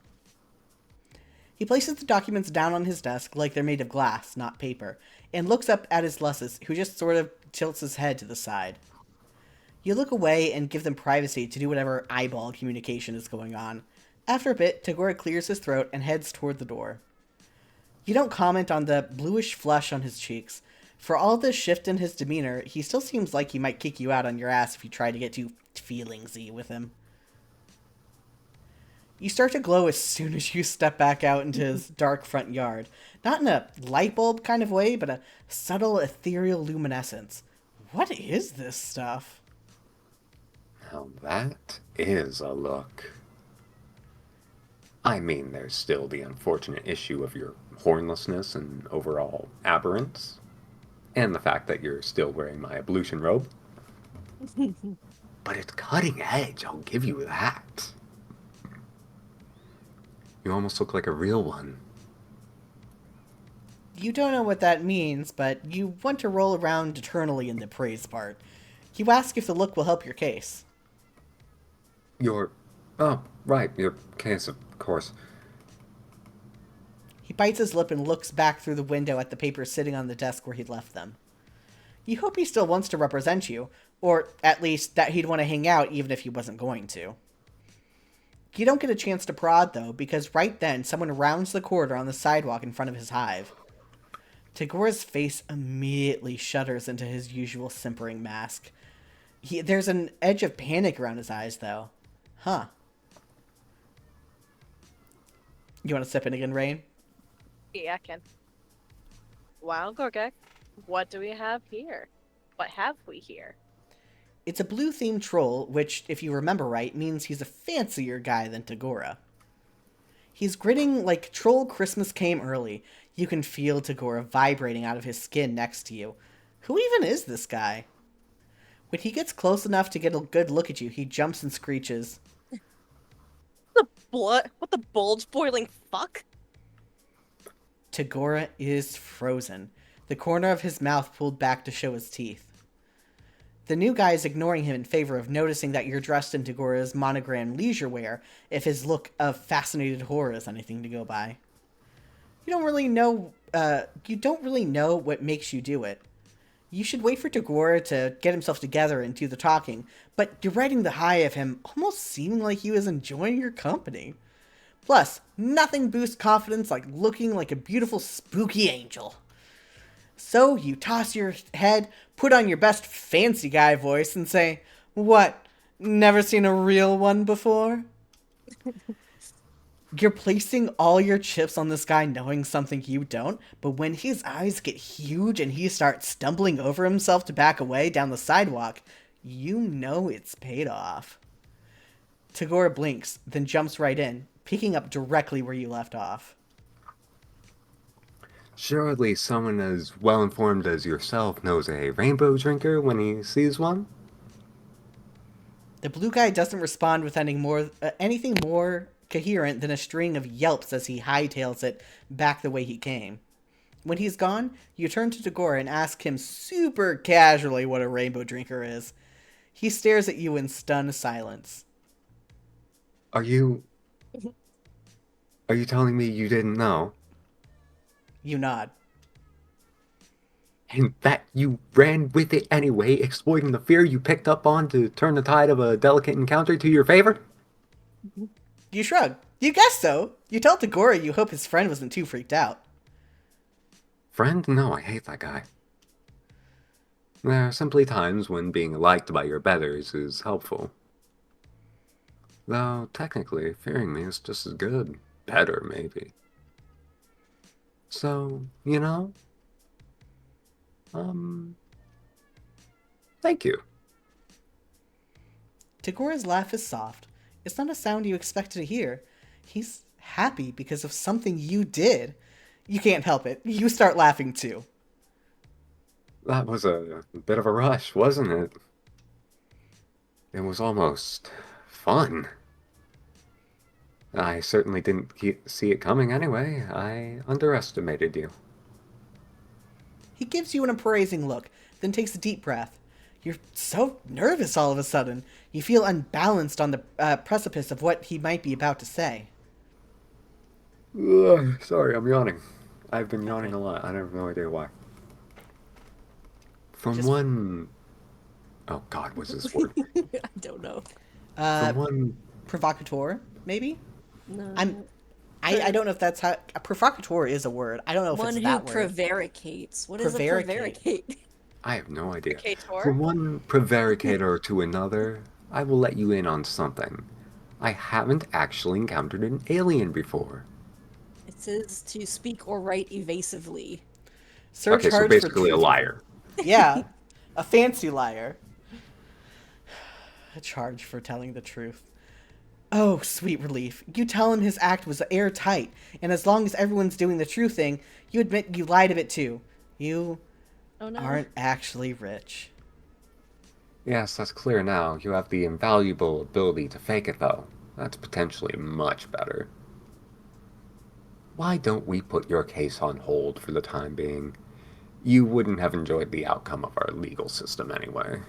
He places the documents down on his desk like they're made of glass, not paper, and looks up at his Lusses, who just sort of tilts his head to the side. You look away and give them privacy to do whatever eyeball communication is going on. After a bit, Tagora clears his throat and heads toward the door. You don't comment on the bluish flush on his cheeks. For all the shift in his demeanor, he still seems like he might kick you out on your ass if you try to get too feelingsy with him. You start to glow as soon as you step back out into his dark front yard. Not in a light bulb kind of way, but a subtle ethereal luminescence. What is this stuff? Now that is a look. I mean, there's still the unfortunate issue of your hornlessness and overall aberrance, and the fact that you're still wearing my ablution robe. But it's cutting edge, I'll give you that. You almost look like a real one. You don't know what that means, but you want to roll around eternally in the praise part. You ask if the look will help your case. Oh, right, your case, of course. He bites his lip and looks back through the window at the papers sitting on the desk where he'd left them. You hope he still wants to represent you, or at least that he'd want to hang out even if he wasn't going to. You don't get a chance to prod, though, because right then someone rounds the corner on the sidewalk in front of his hive. Tagora's face immediately shudders into his usual simpering mask. There's an edge of panic around his eyes, though. Huh. You want to step in again, Rain? Yeah, I can. Wow, Gorgek, what do we have here? What have we here? It's a blue-themed troll, which, if you remember right, means he's a fancier guy than Tagora. He's grinning like Troll Christmas came early. You can feel Tagora vibrating out of his skin next to you. Who even is this guy? When he gets close enough to get a good look at you, he jumps and screeches. The blood? What the bulge-boiling fuck? Tagora is frozen, the corner of his mouth pulled back to show his teeth. The new guy is ignoring him in favor of noticing that you're dressed in Tagora's monogram leisure wear, if his look of fascinated horror is anything to go by. You don't really know what makes you do it. You should wait for Tagora to get himself together and do the talking, but you're riding the high of him almost seeming like he was enjoying your company. Plus, nothing boosts confidence like looking like a beautiful spooky angel. So you toss your head, put on your best fancy guy voice, and say, "What? Never seen a real one before?" You're placing all your chips on this guy knowing something you don't, but when his eyes get huge and he starts stumbling over himself to back away down the sidewalk, you know it's paid off. Tagore blinks, then jumps right in, picking up directly where you left off. Surely someone as well informed as yourself knows a rainbow drinker when he sees one? The blue guy doesn't respond with anything more coherent than a string of yelps as he hightails it back the way he came. When he's gone, you turn to Tagore and ask him super casually what a rainbow drinker is. He stares at you in stunned silence. Are you telling me you didn't know? You nod. And that you ran with it anyway, exploiting the fear you picked up on to turn the tide of a delicate encounter to your favor? You shrug. You guess so. You tell Tagore you hope his friend wasn't too freaked out. Friend? No, I hate that guy. There are simply times when being liked by your betters is helpful. Though, technically, fearing me is just as good. Better, maybe. So, thank you. Tagore's laugh is soft. It's not a sound you expected to hear. He's happy because of something you did. You can't help it. You start laughing too. That was a bit of a rush, wasn't it? It was almost fun. I certainly didn't see it coming anyway. I underestimated you. He gives you an appraising look, then takes a deep breath. You're so nervous all of a sudden. You feel unbalanced on the precipice of what he might be about to say. Ugh, sorry, I'm yawning. I've been yawning a lot. I have no idea why. From Just- one... Oh God, what's this word? I don't know. From one... Provocateur, maybe? No. I don't know if that's how... A provocateur is a word. I don't know if One it's who that word. prevaricates. What is a Prevaricate. prevaricate? I have no idea. Prevaricator? From one prevaricator to another, I will let you in on something. I haven't actually encountered an alien before. It says to speak or write evasively. Search Okay, so hard basically for a liar. Yeah, a fancy liar. A charge for telling the truth. Oh, sweet relief. You tell him his act was airtight, and as long as everyone's doing the true thing, you admit you lied a bit too. You Oh no. aren't actually rich. Yes, that's clear now. You have the invaluable ability to fake it, though. That's potentially much better. Why don't we put your case on hold for the time being? You wouldn't have enjoyed the outcome of our legal system anyway.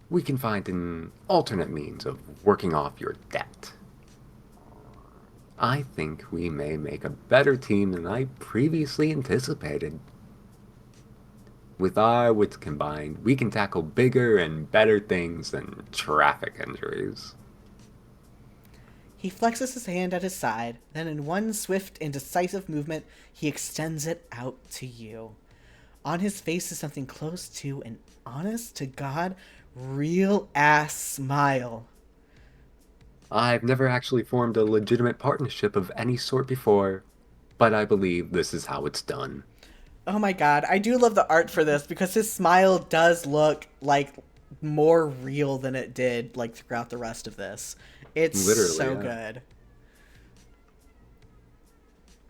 We can find an alternate means of working off your debt. I think we may make a better team than I previously anticipated. With our wits combined, we can tackle bigger and better things than traffic injuries. He flexes his hand at his side, then in one swift and decisive movement, he extends it out to you. On his face is something close to an honest-to-God, real-ass smile. I've never actually formed a legitimate partnership of any sort before, but I believe this is how it's done. Oh my god, I do love the art for this because his smile does look like more real than it did like throughout the rest of this. It's Literally, so yeah. good.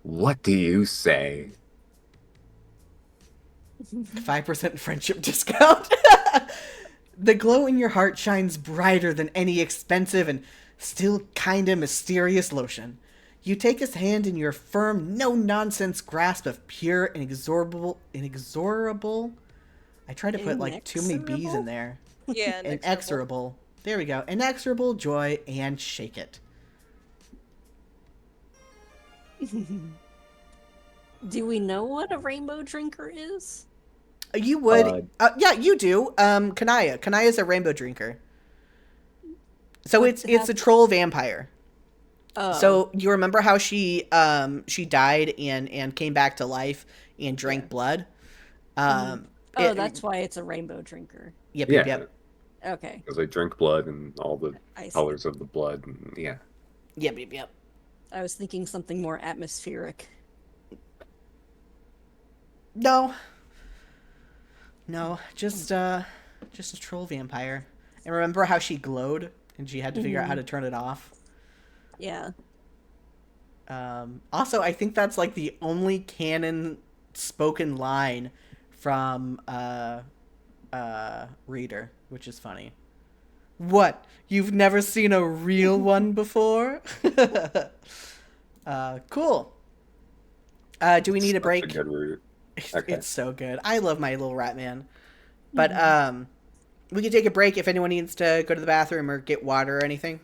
What do you say? 5% friendship discount. The glow in your heart shines brighter than any expensive and still kinda mysterious lotion. You take his hand in your firm, no-nonsense grasp of pure, inexorable... I tried to put, like, too many B's Inexorable? in there. Yeah, Inexorable. There we go. Inexorable joy, and shake it. Do we know what a rainbow drinker is? You would... yeah, you do. Kanaya. Kanaya's a rainbow drinker. So What's it's a troll vampire. Oh. So you remember how she died and came back to life and drank blood? Oh, that's why it's a rainbow drinker. Yep, Yeah, yep. Okay. because they drink blood and all the I see. colors of the blood, and yeah. Yep, yep, yep. I was thinking something more atmospheric. No. No, just a troll vampire. And remember how she glowed and she had to figure out how to turn it off? Yeah. Also, I think that's like the only canon spoken line from Reader, which is funny. What? You've never seen a real one before? Cool. Do we need a Such break? a good route. Okay. It's so good. I love my little rat man. But we can take a break if anyone needs to go to the bathroom or get water or anything.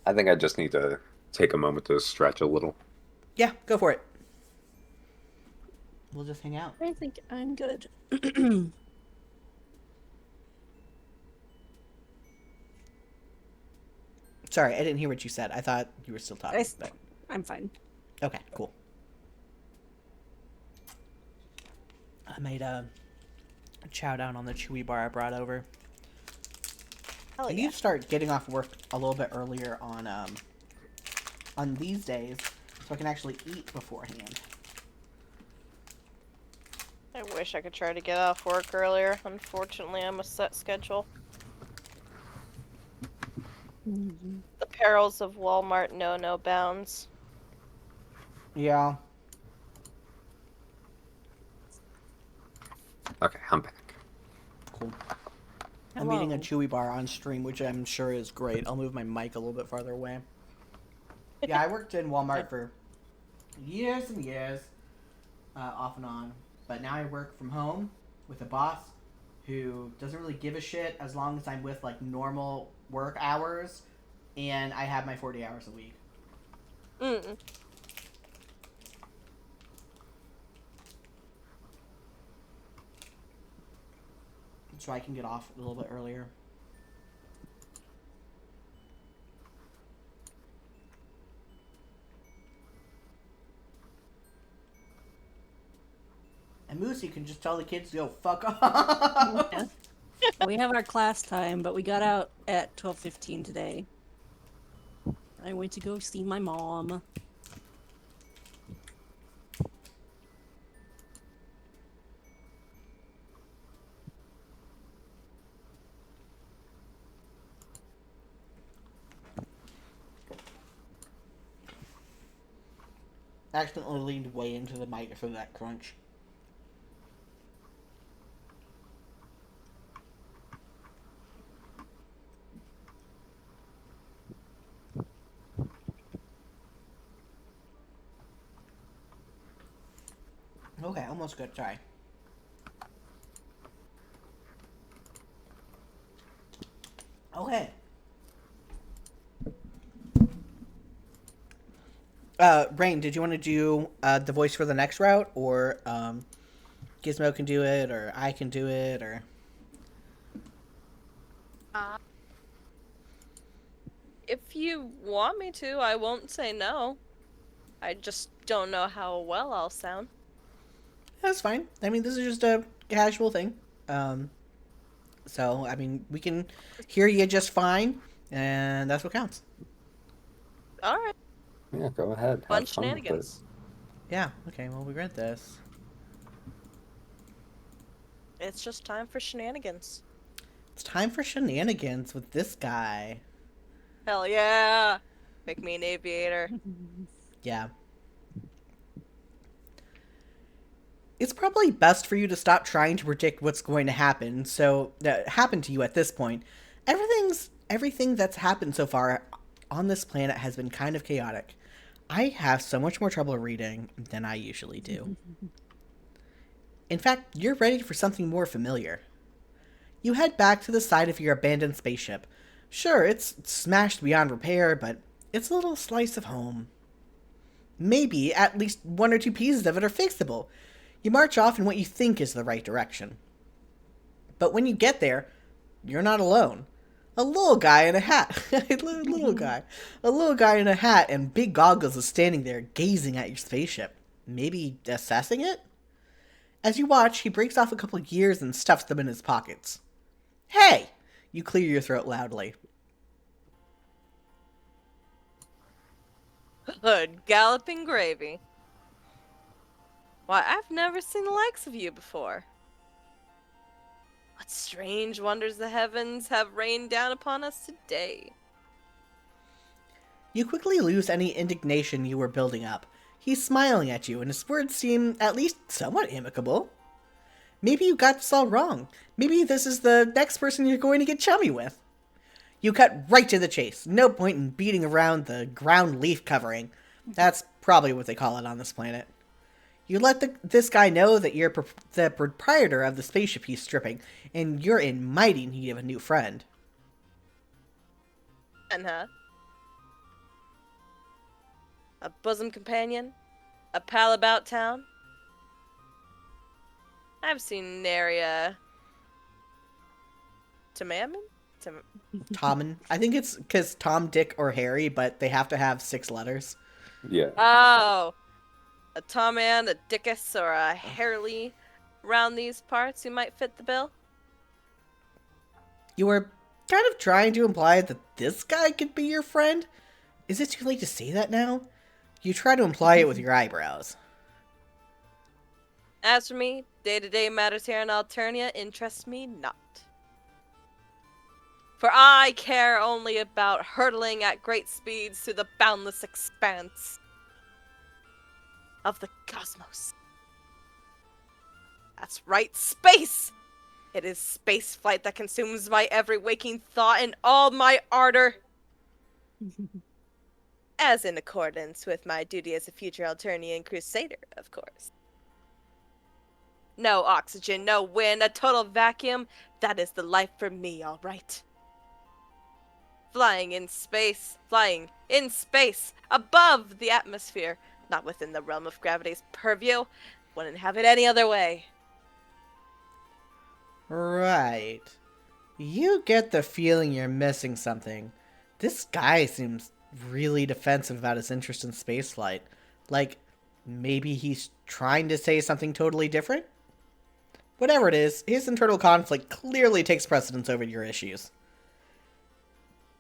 I think I just need to take a moment to stretch a little. Yeah, go for it. We'll just hang out. I think I'm good. Sorry, I didn't hear what you said. I thought you were still talking. But... I'm fine. Okay, cool. I made a chow down on the chewy bar I brought over. Hell I yeah. need to start getting off work a little bit earlier on these days so I can actually eat beforehand. I wish I could try to get off work earlier. Unfortunately, I'm a set schedule. The perils of Walmart know no bounds. Yeah. Okay, I'm back. Cool. I'm eating a Hello. chewy bar on stream, which I'm sure is great. I'll move my mic a little bit farther away. Yeah, I worked in Walmart for years and years, off and on. But now I work from home with a boss who doesn't really give a shit as long as I'm with like normal work hours, and I have my 40 hours a week. Mm. So I can get off a little bit earlier. And Moosie can just tell the kids to go fuck off. Yeah. We have our class time, but we got out at 12:15 today. I went to go see my mom. Accidentally leaned way into the mic for that crunch. Okay, almost good. Sorry. Okay. Rain, did you want to do the voice for the next route, or Gizmo can do it, or I can do it, or If you want me to, I won't say no. I just don't know how well I'll sound. that's fine. I mean, this is just a casual thing. So I mean, we can hear you just fine, and that's what counts. Alright. Yeah, go ahead. Fun Have fun with it. shenanigans. Yeah. Okay. Well, we read this. It's just time for shenanigans. It's time for shenanigans with this guy. Hell yeah! Make me an aviator. Yeah. It's probably best for you to stop trying to predict what's going to happen. So that happened to you at this point. Everything that's happened so far on this planet has been kind of chaotic. I have so much more trouble reading than I usually do. In fact, you're ready for something more familiar. You head back to the side of your abandoned spaceship. Sure, it's smashed beyond repair, but it's a little slice of home. Maybe at least one or two pieces of it are fixable. You march off in what you think is the right direction. But when you get there, you're not alone. A little guy in a hat. A little guy in a hat and big goggles is standing there gazing at your spaceship. Maybe assessing it? As you watch, he breaks off a couple of gears and stuffs them in his pockets. Hey! You clear your throat loudly. Good galloping gravy. Why, I've never seen the likes of you before. What strange wonders the heavens have rained down upon us today. You quickly lose any indignation you were building up. He's smiling at you, and his words seem at least somewhat amicable. Maybe you got this all wrong. Maybe this is the next person you're going to get chummy with. You cut right to the chase. No point in beating around the ground leaf covering. That's probably what they call it on this planet. You let this guy know that you're the proprietor of the spaceship he's stripping, and you're in mighty need of a new friend. Huh? A bosom companion? A pal about town? I've seen nary a... Tamamin? Tommen. I think it's because Tom, Dick, or Harry, but they have to have 6 letters. Yeah. Oh! A Toman, a Dickus, or a Harley around these parts who might fit the bill? You were kind of trying to imply that this guy could be your friend? Is it too late to say that now? You try to imply it with your eyebrows. As for me, day-to-day matters here in Alternia interest me not. For I care only about hurtling at great speeds through the boundless expanse of the cosmos. That's right, space! It is space flight that consumes my every waking thought and all my ardor. As in accordance with my duty as a future Alternian crusader, of course. No oxygen, no wind, a total vacuum. That is the life for me, all right. Flying in space, above the atmosphere, not within the realm of gravity's purview. Wouldn't have it any other way. Right. You get the feeling you're missing something. This guy seems really defensive about his interest in spaceflight. Like, maybe he's trying to say something totally different? Whatever it is, his internal conflict clearly takes precedence over your issues.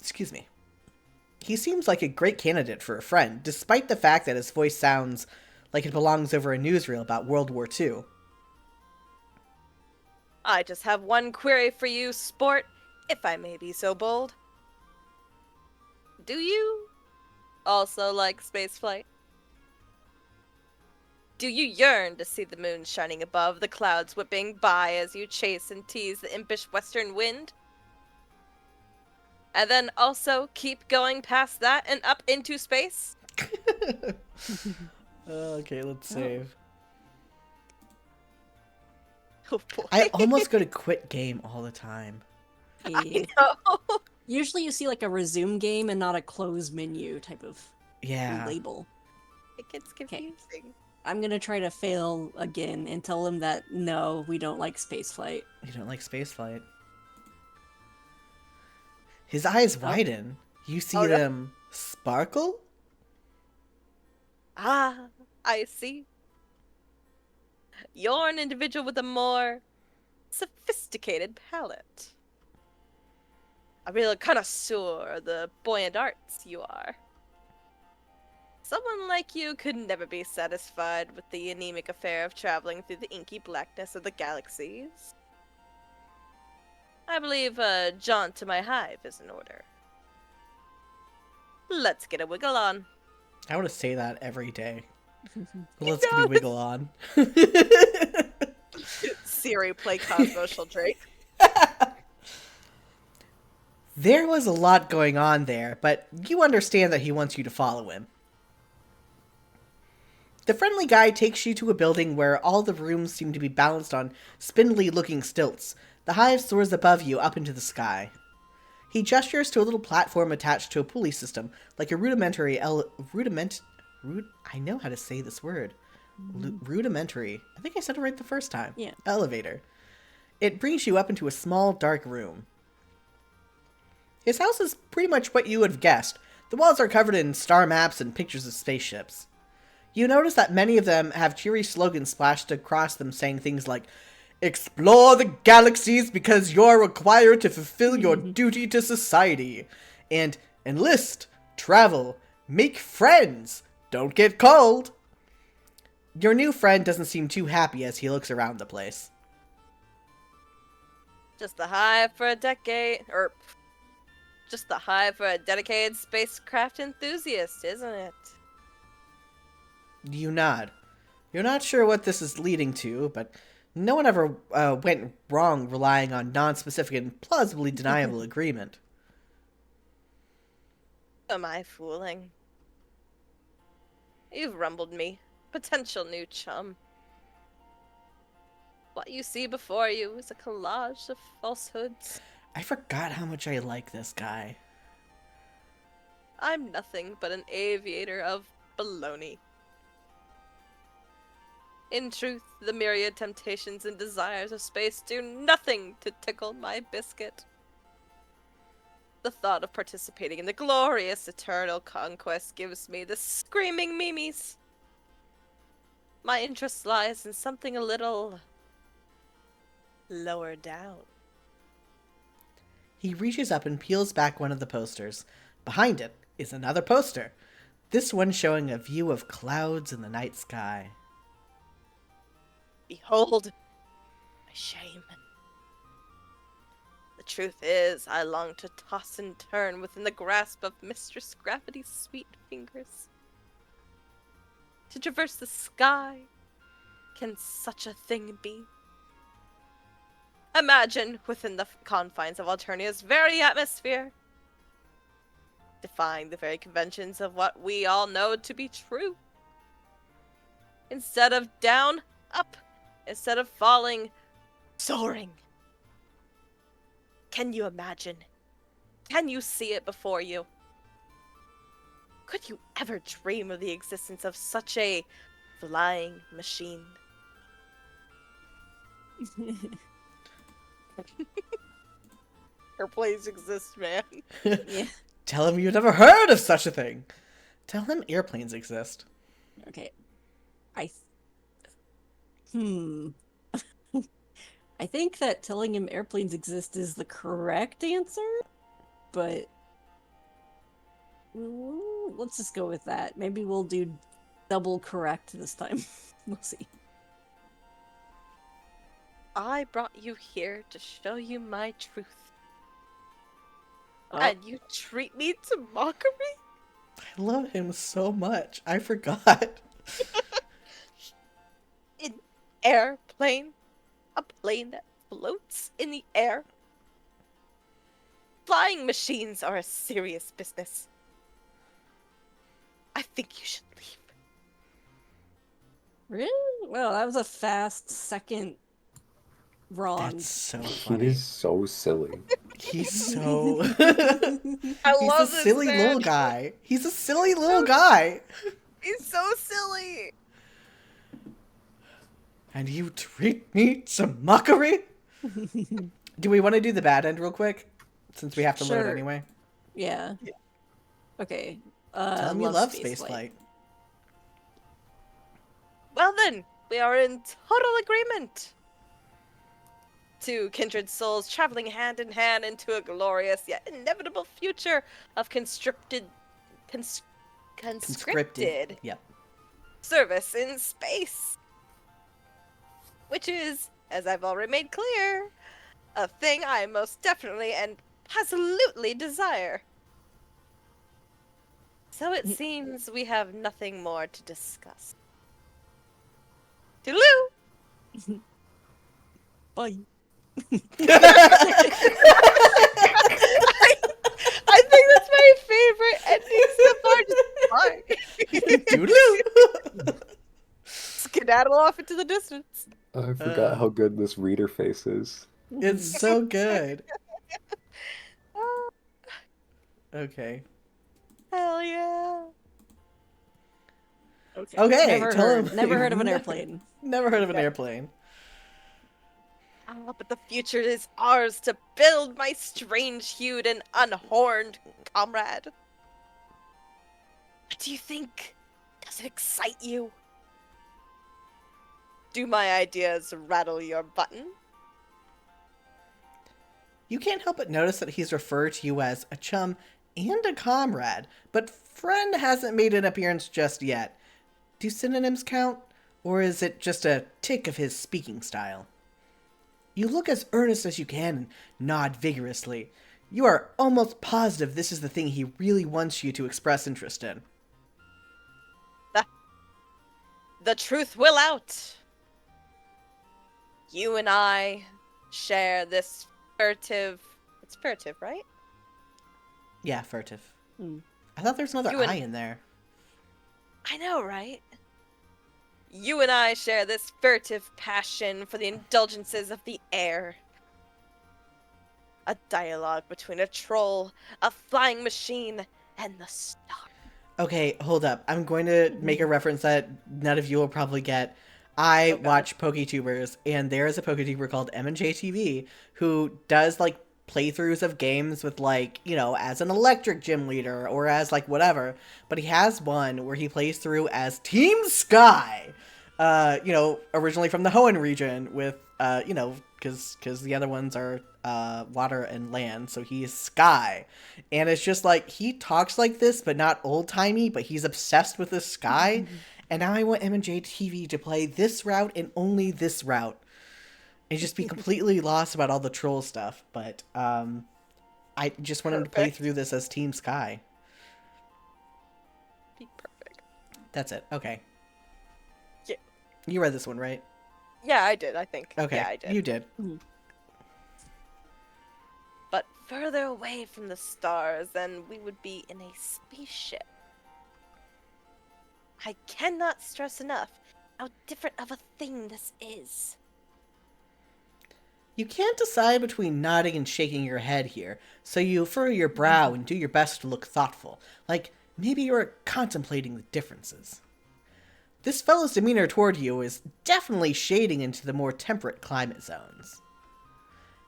Excuse me. He seems like a great candidate for a friend, despite the fact that his voice sounds like it belongs over a newsreel about World War II. I just have one query for you, sport, if I may be so bold. Do you also like spaceflight? Do you yearn to see the moon shining above, the clouds whipping by as you chase and tease the impish western wind? And then also keep going past that and up into space? Okay, let's save. Oh boy. I almost go to quit game all the time. I know. Usually you see like a resume game and not a close menu type of Yeah. label. It gets confusing. I'm gonna try to fail again and tell him that no, we don't like spaceflight. You don't like spaceflight. His eyes widen. You see Oh, no. them sparkle? Ah, I see. You're an individual with a more sophisticated palate. A real connoisseur of the buoyant arts, you are. Someone like you could never be satisfied with the anemic affair of traveling through the inky blackness of the galaxies. I believe a jaunt to my hive is in order. Let's get a wiggle on. I want to say that every day. He Let's get a does. wiggle on. Siri, play Cosmo Drake. There was a lot going on there, but you understand that he wants you to follow him. The friendly guy takes you to a building where all the rooms seem to be balanced on spindly-looking stilts. The hive soars above you up into the sky. He gestures to a little platform attached to a pulley system, like a rudimentary I know how to say this word. Rudimentary. I think I said it right the first time. Yeah. Elevator. It brings you up into a small, dark room. His house is pretty much what you would have guessed. The walls are covered in star maps and pictures of spaceships. You notice that many of them have cheery slogans splashed across them saying things like, "Explore the galaxies because you're required to fulfill your duty to society," and "Enlist, travel, make friends, Don't get cold. Your new friend doesn't seem too happy as he looks around the place. Just the hive for a decade, or just the hive for a dedicated spacecraft enthusiast, isn't it? You nod. You're not sure what this is leading to, but no one ever went wrong relying on non-specific and plausibly deniable agreement. Am I fooling? You've rumbled me, potential new chum. What you see before you is a collage of falsehoods. I forgot how much I like this guy. I'm nothing but an aviator of baloney. In truth, the myriad temptations and desires of space do nothing to tickle my biscuit. The thought of participating in the glorious eternal conquest gives me the screaming memes. My interest lies in something a little lower down. He reaches up and peels back one of the posters. Behind it is another poster, this one showing a view of clouds in the night sky. Behold my shame. The truth is, I long to toss and turn within the grasp of Mistress Gravity's sweet fingers. To traverse the sky, can such a thing be? Imagine within the confines of Alternia's very atmosphere, defying the very conventions of what we all know to be true. Instead of down, up. Instead of falling, soaring. Can you imagine? Can you see it before you? Could you ever dream of the existence of such a flying machine? Airplanes exist, man. Yeah. Tell him you've never heard of such a thing. Tell him airplanes exist. Okay. I think that telling him airplanes exist is the correct answer, but let's just go with that. Maybe we'll do double correct this time. We'll see. I brought you here to show you my truth. Oh. And you treat me to mockery? I love him so much. I forgot. An airplane? A plane that floats in the air? Flying machines are a serious business. I think you should leave. Really? Well, that was a fast second wrong. That's so He funny. is so silly. He's so... I He's love a this silly man. little guy. He's a silly little guy. He's so silly. And you treat me to mockery? Do we want to do the bad end real quick? Since we have to load Sure. anyway. Yeah. Okay. Tell him you love spaceflight. Well then, we are in total agreement. Two kindred souls traveling hand in hand into a glorious yet inevitable future of conscripted Yep. service in space. Which is, as I've already made clear, a thing I most definitely and absolutely desire. So it seems we have nothing more to discuss. Toodaloo! Bye. I think that's my favorite ending so far. Doodaloo! Skedaddle off into the distance. I forgot how good this reader face is. It's so good. Okay. Hell yeah. Okay, Never tell heard, him. never heard of an airplane. Never heard of an airplane. Ah, but the future is ours to build, my strange-hued and unhorned comrade. What do you think? Does it excite you? Do my ideas rattle your button? You can't help but notice that he's referred to you as a chum and a comrade, but friend hasn't made an appearance just yet. Do synonyms count? Or is it just a tick of his speaking style? You look as earnest as you can and nod vigorously. You are almost positive this is the thing he really wants you to express interest in. The truth will out. You and I share this furtive... It's furtive, right? Yeah, furtive. Hmm. I thought there was another You and- I in there. I know, right? You and I share this furtive passion for the indulgences of the air. A dialogue between a troll, a flying machine, and the stars. Okay, hold up. I'm going to make a reference that none of you will probably get. I Oh, God. watch PokeTubers, and there is a PokeTuber called M&J TV who does, like, playthroughs of games with, like, you know, as an electric gym leader or as, like, whatever. But he has one where he plays through as Team Sky. You know, originally from the Hoenn region with, you know, because the other ones are water and land, so he's Sky. And it's just like, he talks like this, but not old-timey, but he's obsessed with the sky. And now I want M&J TV to play this route and only this route. And just be completely lost about all the troll stuff. But I just want him to play Perfect. through this as Team Sky. Be perfect. That's it. Okay. Yeah. You read this one, right? Yeah, I did, I think. Okay. Yeah, I did. You did. But further away from the stars than we would be in a spaceship. I cannot stress enough how different of a thing this is. You can't decide between nodding and shaking your head here, so you furrow your brow and do your best to look thoughtful, like maybe you're contemplating the differences. This fellow's demeanor toward you is definitely shading into the more temperate climate zones.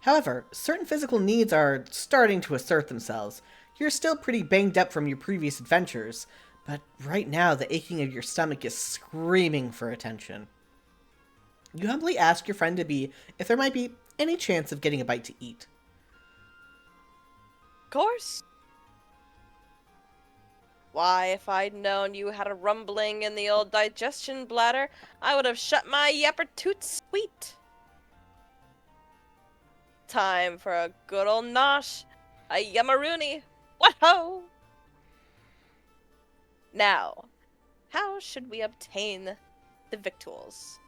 However, certain physical needs are starting to assert themselves. You're still pretty banged up from your previous adventures, but right now the aching of your stomach is screaming for attention. You humbly ask your friend to be if there might be any chance of getting a bite to eat. Of course. Why, if I'd known you had a rumbling in the old digestion bladder, I would have shut my yapper toot sweet. Time for a good old nosh, a yummaroony. What ho! Now, how should we obtain the victuals?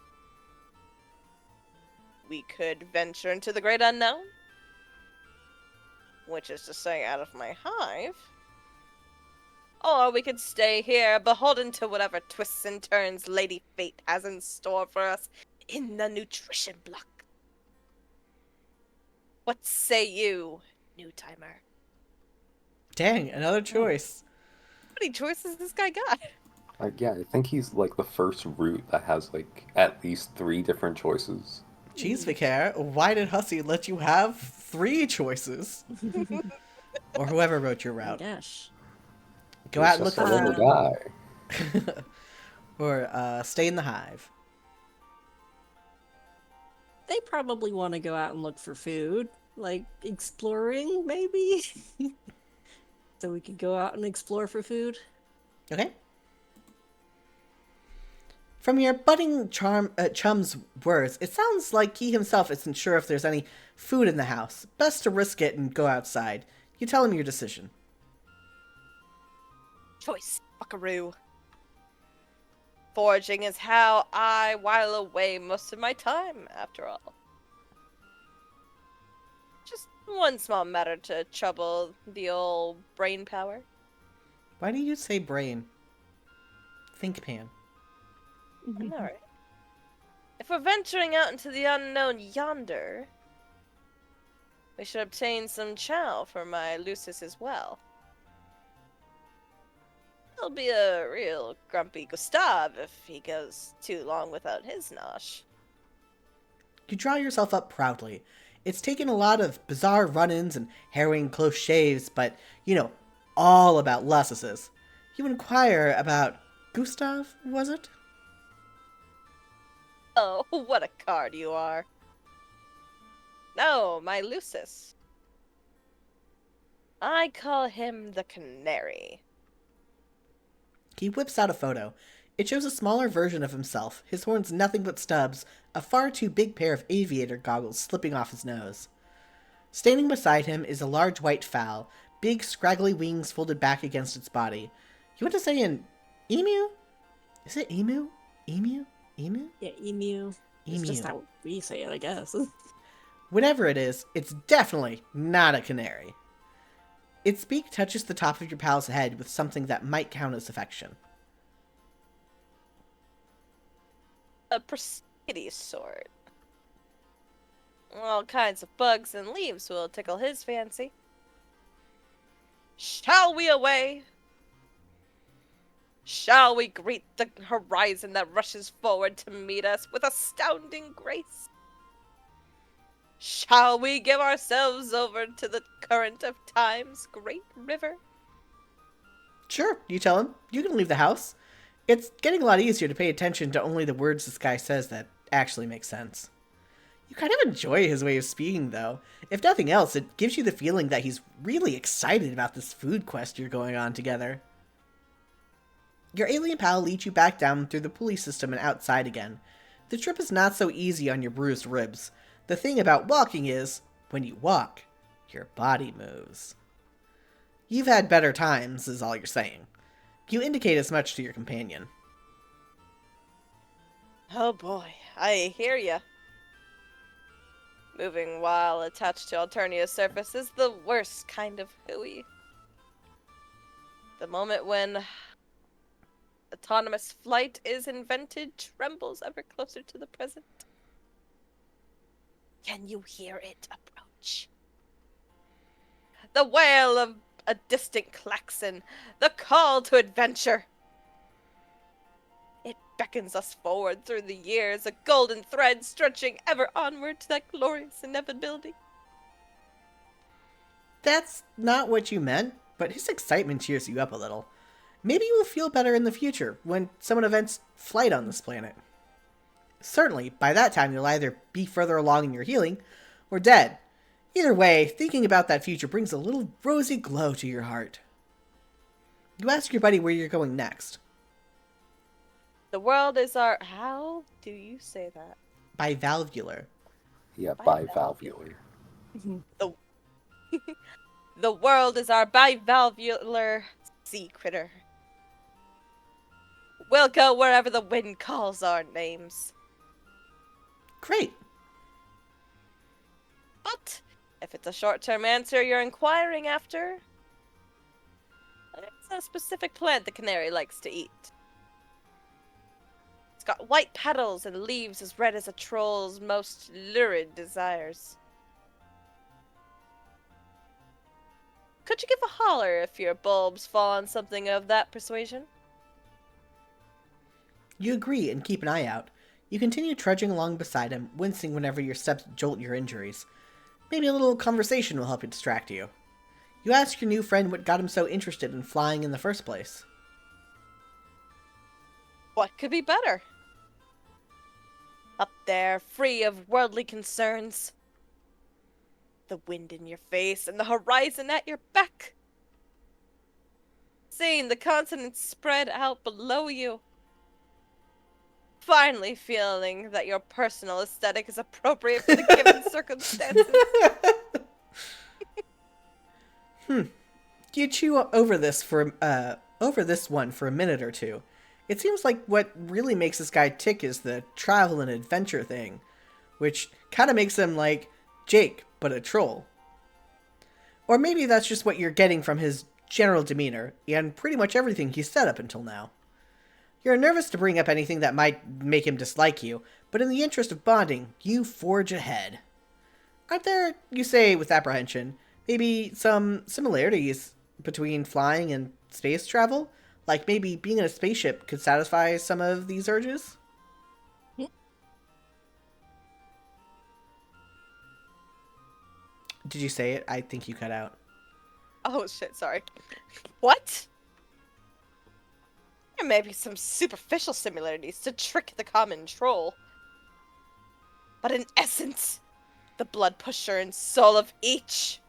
We could venture into the great unknown, which is to say out of my hive. Or we could stay here, beholden to whatever twists and turns Lady Fate has in store for us in the nutrition block. What say you, new timer? Dang, another choice. How many choices this guy got? Yeah, I think he's like the first route that has like at least 3 different choices. Jeez, Vikare, why did Hussey let you have 3 choices? Or whoever wrote your route. Gosh. Go It's out and look just for a little food. guy. Or stay in the hive. They probably want to go out and look for food. Like exploring, maybe? So we could go out and explore for food. Okay. From your budding chum's words, it sounds like he himself isn't sure if there's any food in the house. Best to risk it and go outside. You tell him your decision. Choice, buckaroo. Foraging is how I while away most of my time, after all. Just one small matter to trouble the old brain power. Why do you say brain? Think pan. I know, right? If we're venturing out into the unknown yonder, we should obtain some chow for my Lucis as well. He'll be a real grumpy Gustav if he goes too long without his nosh. You draw yourself up proudly. It's taken a lot of bizarre run-ins and harrowing close shaves, but you know all about Luscises. You inquire about Gustav, was it? Oh, what a card you are. No, my Lucis. I call him the Canary. He whips out a photo. It shows a smaller version of himself, his horns nothing but stubs, a far too big pair of aviator goggles slipping off his nose. Standing beside him is a large white fowl, big scraggly wings folded back against its body. You want to say an emu? Is it emu? Emu? Emu? Yeah, emu. It's Emu. just how we say it, I guess. Whatever it is, it's definitely not a canary. Its beak touches the top of your pal's head with something that might count as affection. A pretty sort. All kinds of bugs and leaves will tickle his fancy. Shall we away? Shall we greet the horizon that rushes forward to meet us with astounding grace? Shall we give ourselves over to the current of time's great river? Sure, you tell him. You can leave the house. It's getting a lot easier to pay attention to only the words this guy says that actually make sense. You kind of enjoy his way of speaking, though. If nothing else, it gives you the feeling that he's really excited about this food quest you're going on together. Your alien pal leads you back down through the pulley system and outside again. The trip is not so easy on your bruised ribs. The thing about walking is, when you walk, your body moves. You've had better times, is all you're saying. You indicate as much to your companion. Oh boy, I hear ya. Moving while attached to Alternia's surface is the worst kind of hooey. The moment when autonomous flight is invented trembles ever closer to the present. Can you hear it approach? The wail of a distant klaxon, the call to adventure. It beckons us forward through the years, a golden thread stretching ever onward to that glorious inevitability. That's not what you meant, but his excitement cheers you up a little. Maybe you will feel better in the future when someone invents flight on this planet. Certainly, by that time you'll either be further along in your healing, or dead. Either way, thinking about that future brings a little rosy glow to your heart. You ask your buddy where you're going next. The world is our... How do you say that? Bivalvular. Yeah, bivalvular. The, the world is our bivalvular sea critter. We'll go wherever the wind calls our names. Great. But if it's a short-term answer you're inquiring after, it's a specific plant the canary likes to eat. It's got white petals and leaves as red as a troll's most lurid desires. Could you give a holler if your bulbs fall on something of that persuasion? You agree and keep an eye out. You continue trudging along beside him, wincing whenever your steps jolt your injuries. Maybe a little conversation will help you distract you. You ask your new friend what got him so interested in flying in the first place. What could be better? Up there, free of worldly concerns. The wind in your face and the horizon at your back. Seeing the continents spread out below you. Finally feeling that your personal aesthetic is appropriate for the given circumstances. You chew over this one for a minute or two. It seems like what really makes this guy tick is the travel and adventure thing, which kind of makes him like Jake, but a troll. Or maybe that's just what you're getting from his general demeanor and pretty much everything he's said up until now. You're nervous to bring up anything that might make him dislike you, but in the interest of bonding, you forge ahead. Aren't there, you say with apprehension, maybe some similarities between flying and space travel? Like maybe being in a spaceship could satisfy some of these urges? Did you say it? I think you cut out. Oh shit, sorry. What? There may be some superficial similarities to trick the common troll. But in essence, the blood pusher and soul of each.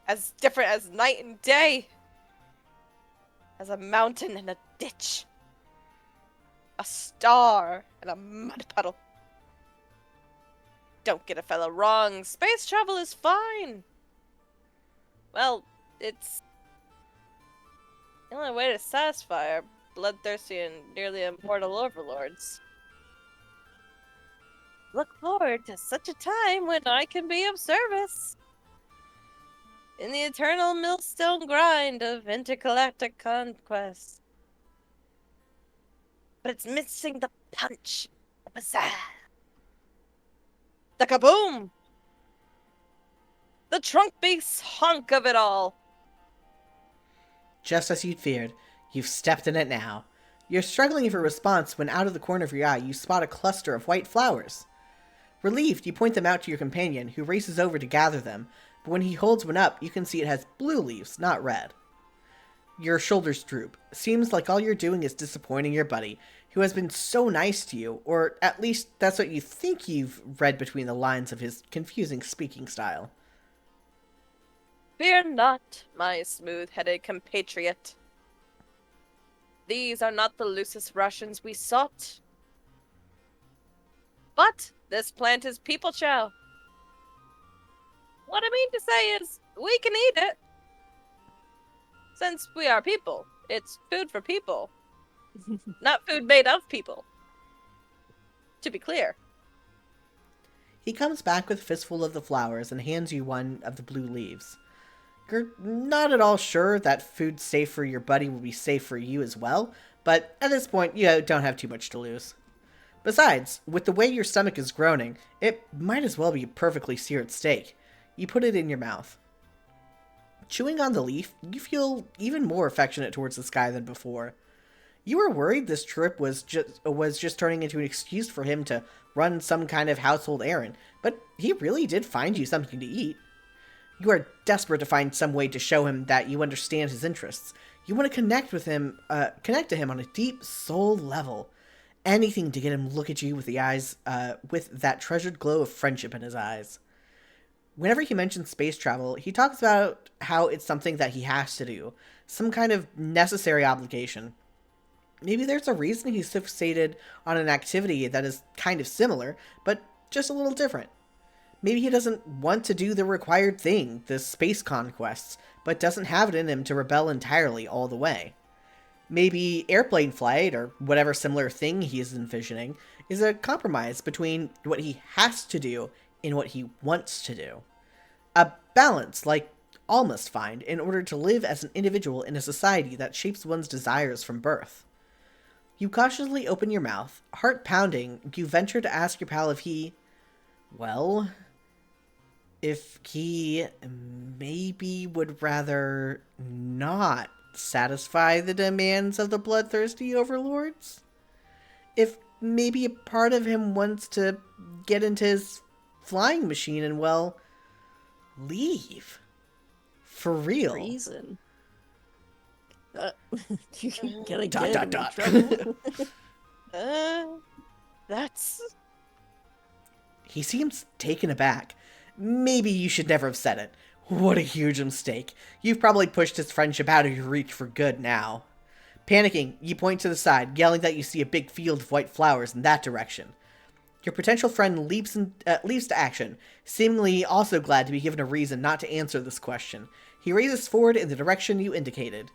as different as night and day, as a mountain and a ditch, a star and a mud puddle. Don't get a fellow wrong, space travel is fine. Well, it's the only way to satisfy our bloodthirsty and nearly immortal overlords. Look forward to such a time when I can be of service. In the eternal millstone grind of intergalactic conquest. But it's missing the punch, the pizzazz, the kaboom, the trunk bass honk of it all. Just as you'd feared, you've stepped in it now. You're struggling for a response when out of the corner of your eye you spot a cluster of white flowers. Relieved, you point them out to your companion, who races over to gather them, but when he holds one up, you can see it has blue leaves, not red. Your shoulders droop. Seems like all you're doing is disappointing your buddy, who has been so nice to you, or at least that's what you think you've read between the lines of his confusing speaking style. Fear not, my smooth-headed compatriot. These are not the loosest Russians we sought. But this plant is people chow. What I mean to say is, we can eat it. Since we are people, it's food for people. Not food made of people. To be clear. He comes back with a fistful of the flowers and hands you one of the blue leaves. You're not at all sure that food safe for your buddy will be safe for you as well, but at this point, you don't have too much to lose. Besides, with the way your stomach is groaning, it might as well be a perfectly seared steak. You put it in your mouth. Chewing on the leaf, you feel even more affectionate towards the sky than before. You were worried this trip was just turning into an excuse for him to run some kind of household errand, but he really did find you something to eat. You are desperate to find some way to show him that you understand his interests. You want to connect to him on a deep soul level. Anything to get him to look at you with the eyes, with that treasured glow of friendship in his eyes. Whenever he mentions space travel, he talks about how it's something that he has to do, some kind of necessary obligation. Maybe there's a reason he's fixated on an activity that is kind of similar, but just a little different. Maybe he doesn't want to do the required thing, the space conquests, but doesn't have it in him to rebel entirely all the way. Maybe airplane flight, or whatever similar thing he is envisioning, is a compromise between what he has to do and what he wants to do. A balance, like all must find, in order to live as an individual in a society that shapes one's desires from birth. You cautiously open your mouth, heart pounding, you venture to ask your pal if he maybe would rather not satisfy the demands of the bloodthirsty overlords? If maybe a part of him wants to get into his flying machine and, leave. For real. Reason. You're gonna Dot, get dot, him in dot. trouble. That's... He seems taken aback. Maybe you should never have said it. What a huge mistake. You've probably pushed his friendship out of your reach for good now. Panicking, you point to the side, yelling that you see a big field of white flowers in that direction. Your potential friend leaps to action, seemingly also glad to be given a reason not to answer this question. He races forward in the direction you indicated.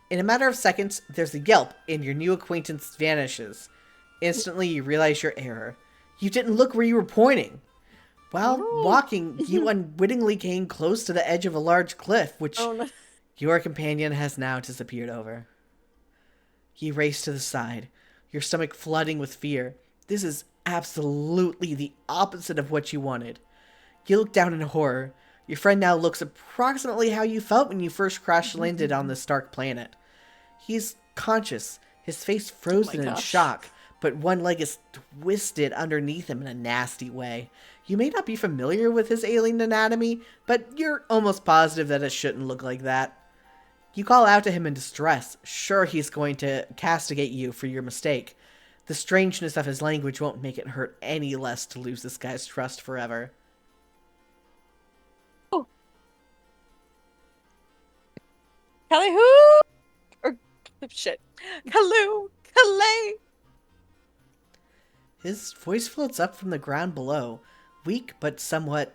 In a matter of seconds, there's a yelp, and your new acquaintance vanishes. Instantly, you realize your error. You didn't look where you were pointing. While walking, you unwittingly came close to the edge of a large cliff, which your companion has now disappeared over. You race to the side, your stomach flooding with fear. This is absolutely the opposite of what you wanted. You look down in horror. Your friend now looks approximately how you felt when you first crash-landed on this dark planet. He's conscious, his face frozen in shock, but one leg is twisted underneath him in a nasty way. You may not be familiar with his alien anatomy, but you're almost positive that it shouldn't look like that. You call out to him in distress, sure he's going to castigate you for your mistake. The strangeness of his language won't make it hurt any less to lose this guy's trust forever. Oh. Callie or shit. Calais. His voice floats up from the ground below, weak but somewhat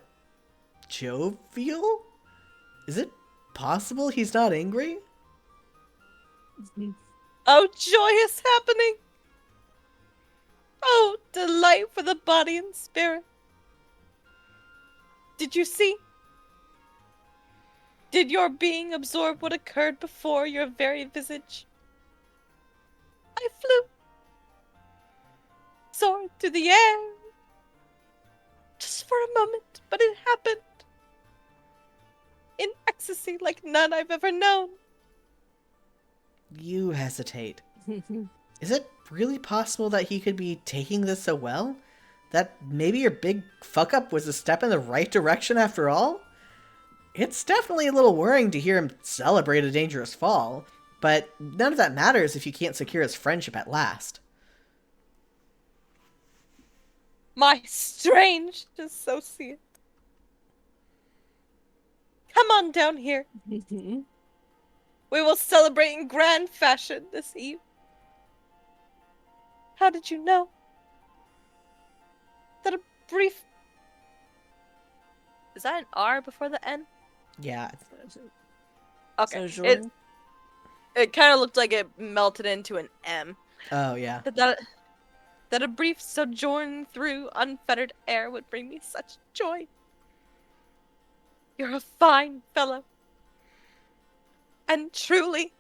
jovial? Is it possible he's not angry? Oh, joyous happening! Oh, delight for the body and spirit! Did you see? Did your being absorb what occurred before your very visage? I flew, soared through the air, just for a moment, but it happened. In ecstasy like none I've ever known. You hesitate. Is it really possible that he could be taking this so well? That maybe your big fuck up was a step in the right direction after all? It's definitely a little worrying to hear him celebrate a dangerous fall, but none of that matters if you can't secure his friendship at last. My strange associate. Come on down here. We will celebrate in grand fashion this eve. How did you know that a brief... Is that an R before the N? Yeah. Okay. Sojourn? It kind of looked like it melted into an M. Oh, yeah. That a brief sojourn through unfettered air would bring me such joy. You're a fine fellow. And truly,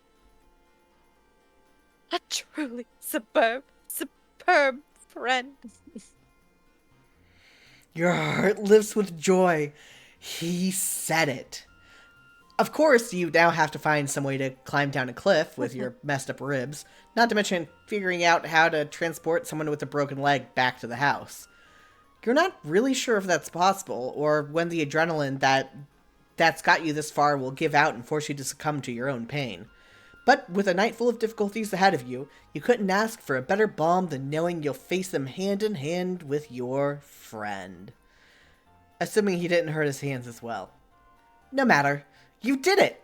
a truly superb friend. Your heart lives with joy. He said it. Of course, you now have to find some way to climb down a cliff with your messed up ribs, not to mention figuring out how to transport someone with a broken leg back to the house. You're not really sure if that's possible, or when the adrenaline that's got you this far will give out and force you to succumb to your own pain. But with a night full of difficulties ahead of you, you couldn't ask for a better balm than knowing you'll face them hand in hand with your friend. Assuming he didn't hurt his hands as well. No matter. You did it!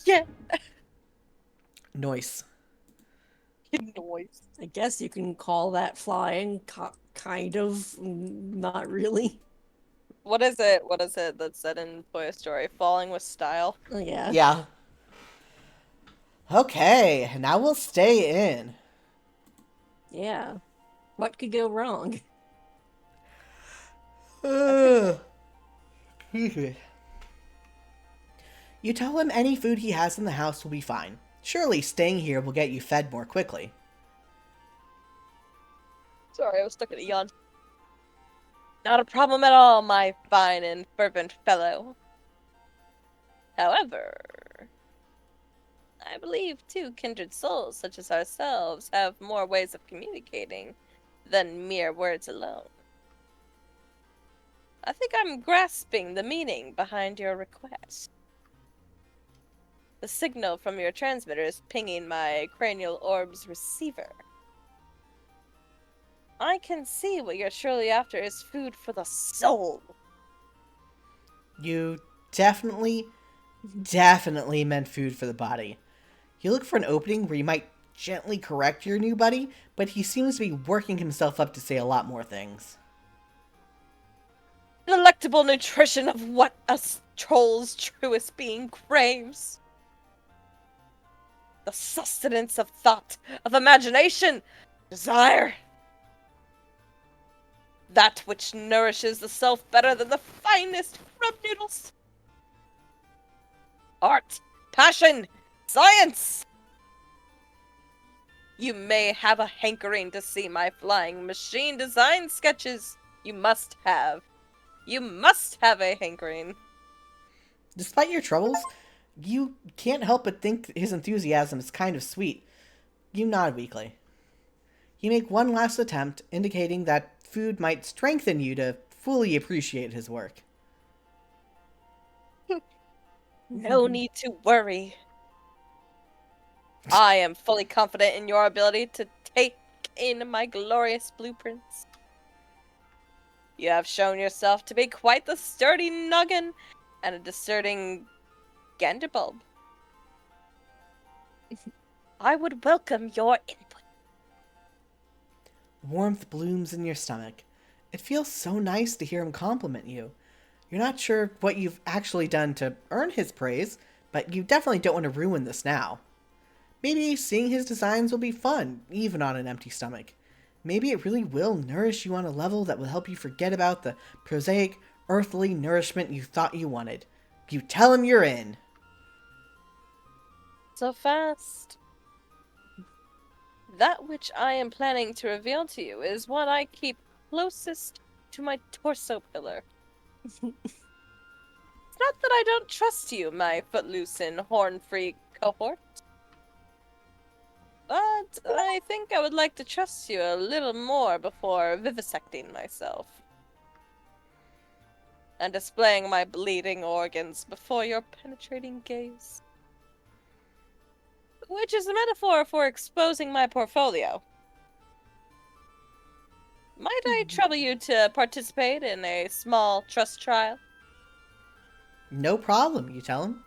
Yeah. Nice. Noise. I guess you can call that flying, kind of, not really. What is it that's said in Toy Story? Falling with style. Oh, yeah. Yeah. Okay, now we'll stay in. Yeah. What could go wrong? Excuse me. You tell him any food he has in the house will be fine. Surely staying here will get you fed more quickly. Sorry, I was stuck in a yawn. Not a problem at all, my fine and fervent fellow. However, I believe two kindred souls such as ourselves have more ways of communicating than mere words alone. I think I'm grasping the meaning behind your request. The signal from your transmitter is pinging my cranial orb's receiver. I can see what you're surely after is food for the soul. You definitely meant food for the body. You look for an opening where you might gently correct your new buddy, but he seems to be working himself up to say a lot more things. Delectable nutrition of what a troll's truest being craves. The sustenance of thought, of imagination, desire. That which nourishes the self better than the finest crumb noodles. Art, passion, science. You may have a hankering to see my flying machine design sketches. You must have a hankering. Despite your troubles, you can't help but think his enthusiasm is kind of sweet. You nod weakly. You make one last attempt, indicating that food might strengthen you to fully appreciate his work. No need to worry. I am fully confident in your ability to take in my glorious blueprints. You have shown yourself to be quite the sturdy noggin and a discerning ganderbulb. I would welcome your input. Warmth blooms in your stomach. It feels so nice to hear him compliment you. You're not sure what you've actually done to earn his praise, but you definitely don't want to ruin this now. Maybe seeing his designs will be fun, even on an empty stomach. Maybe it really will nourish you on a level that will help you forget about the prosaic, earthly nourishment you thought you wanted. You tell him you're in. So fast. That which I am planning to reveal to you is what I keep closest to my torso pillar. It's not that I don't trust you, my footloose and horn-free cohort. But I think I would like to trust you a little more before vivisecting myself. And displaying my bleeding organs before your penetrating gaze. Which is a metaphor for exposing my portfolio. Might I trouble you to participate in a small trust trial? No problem, you tell him.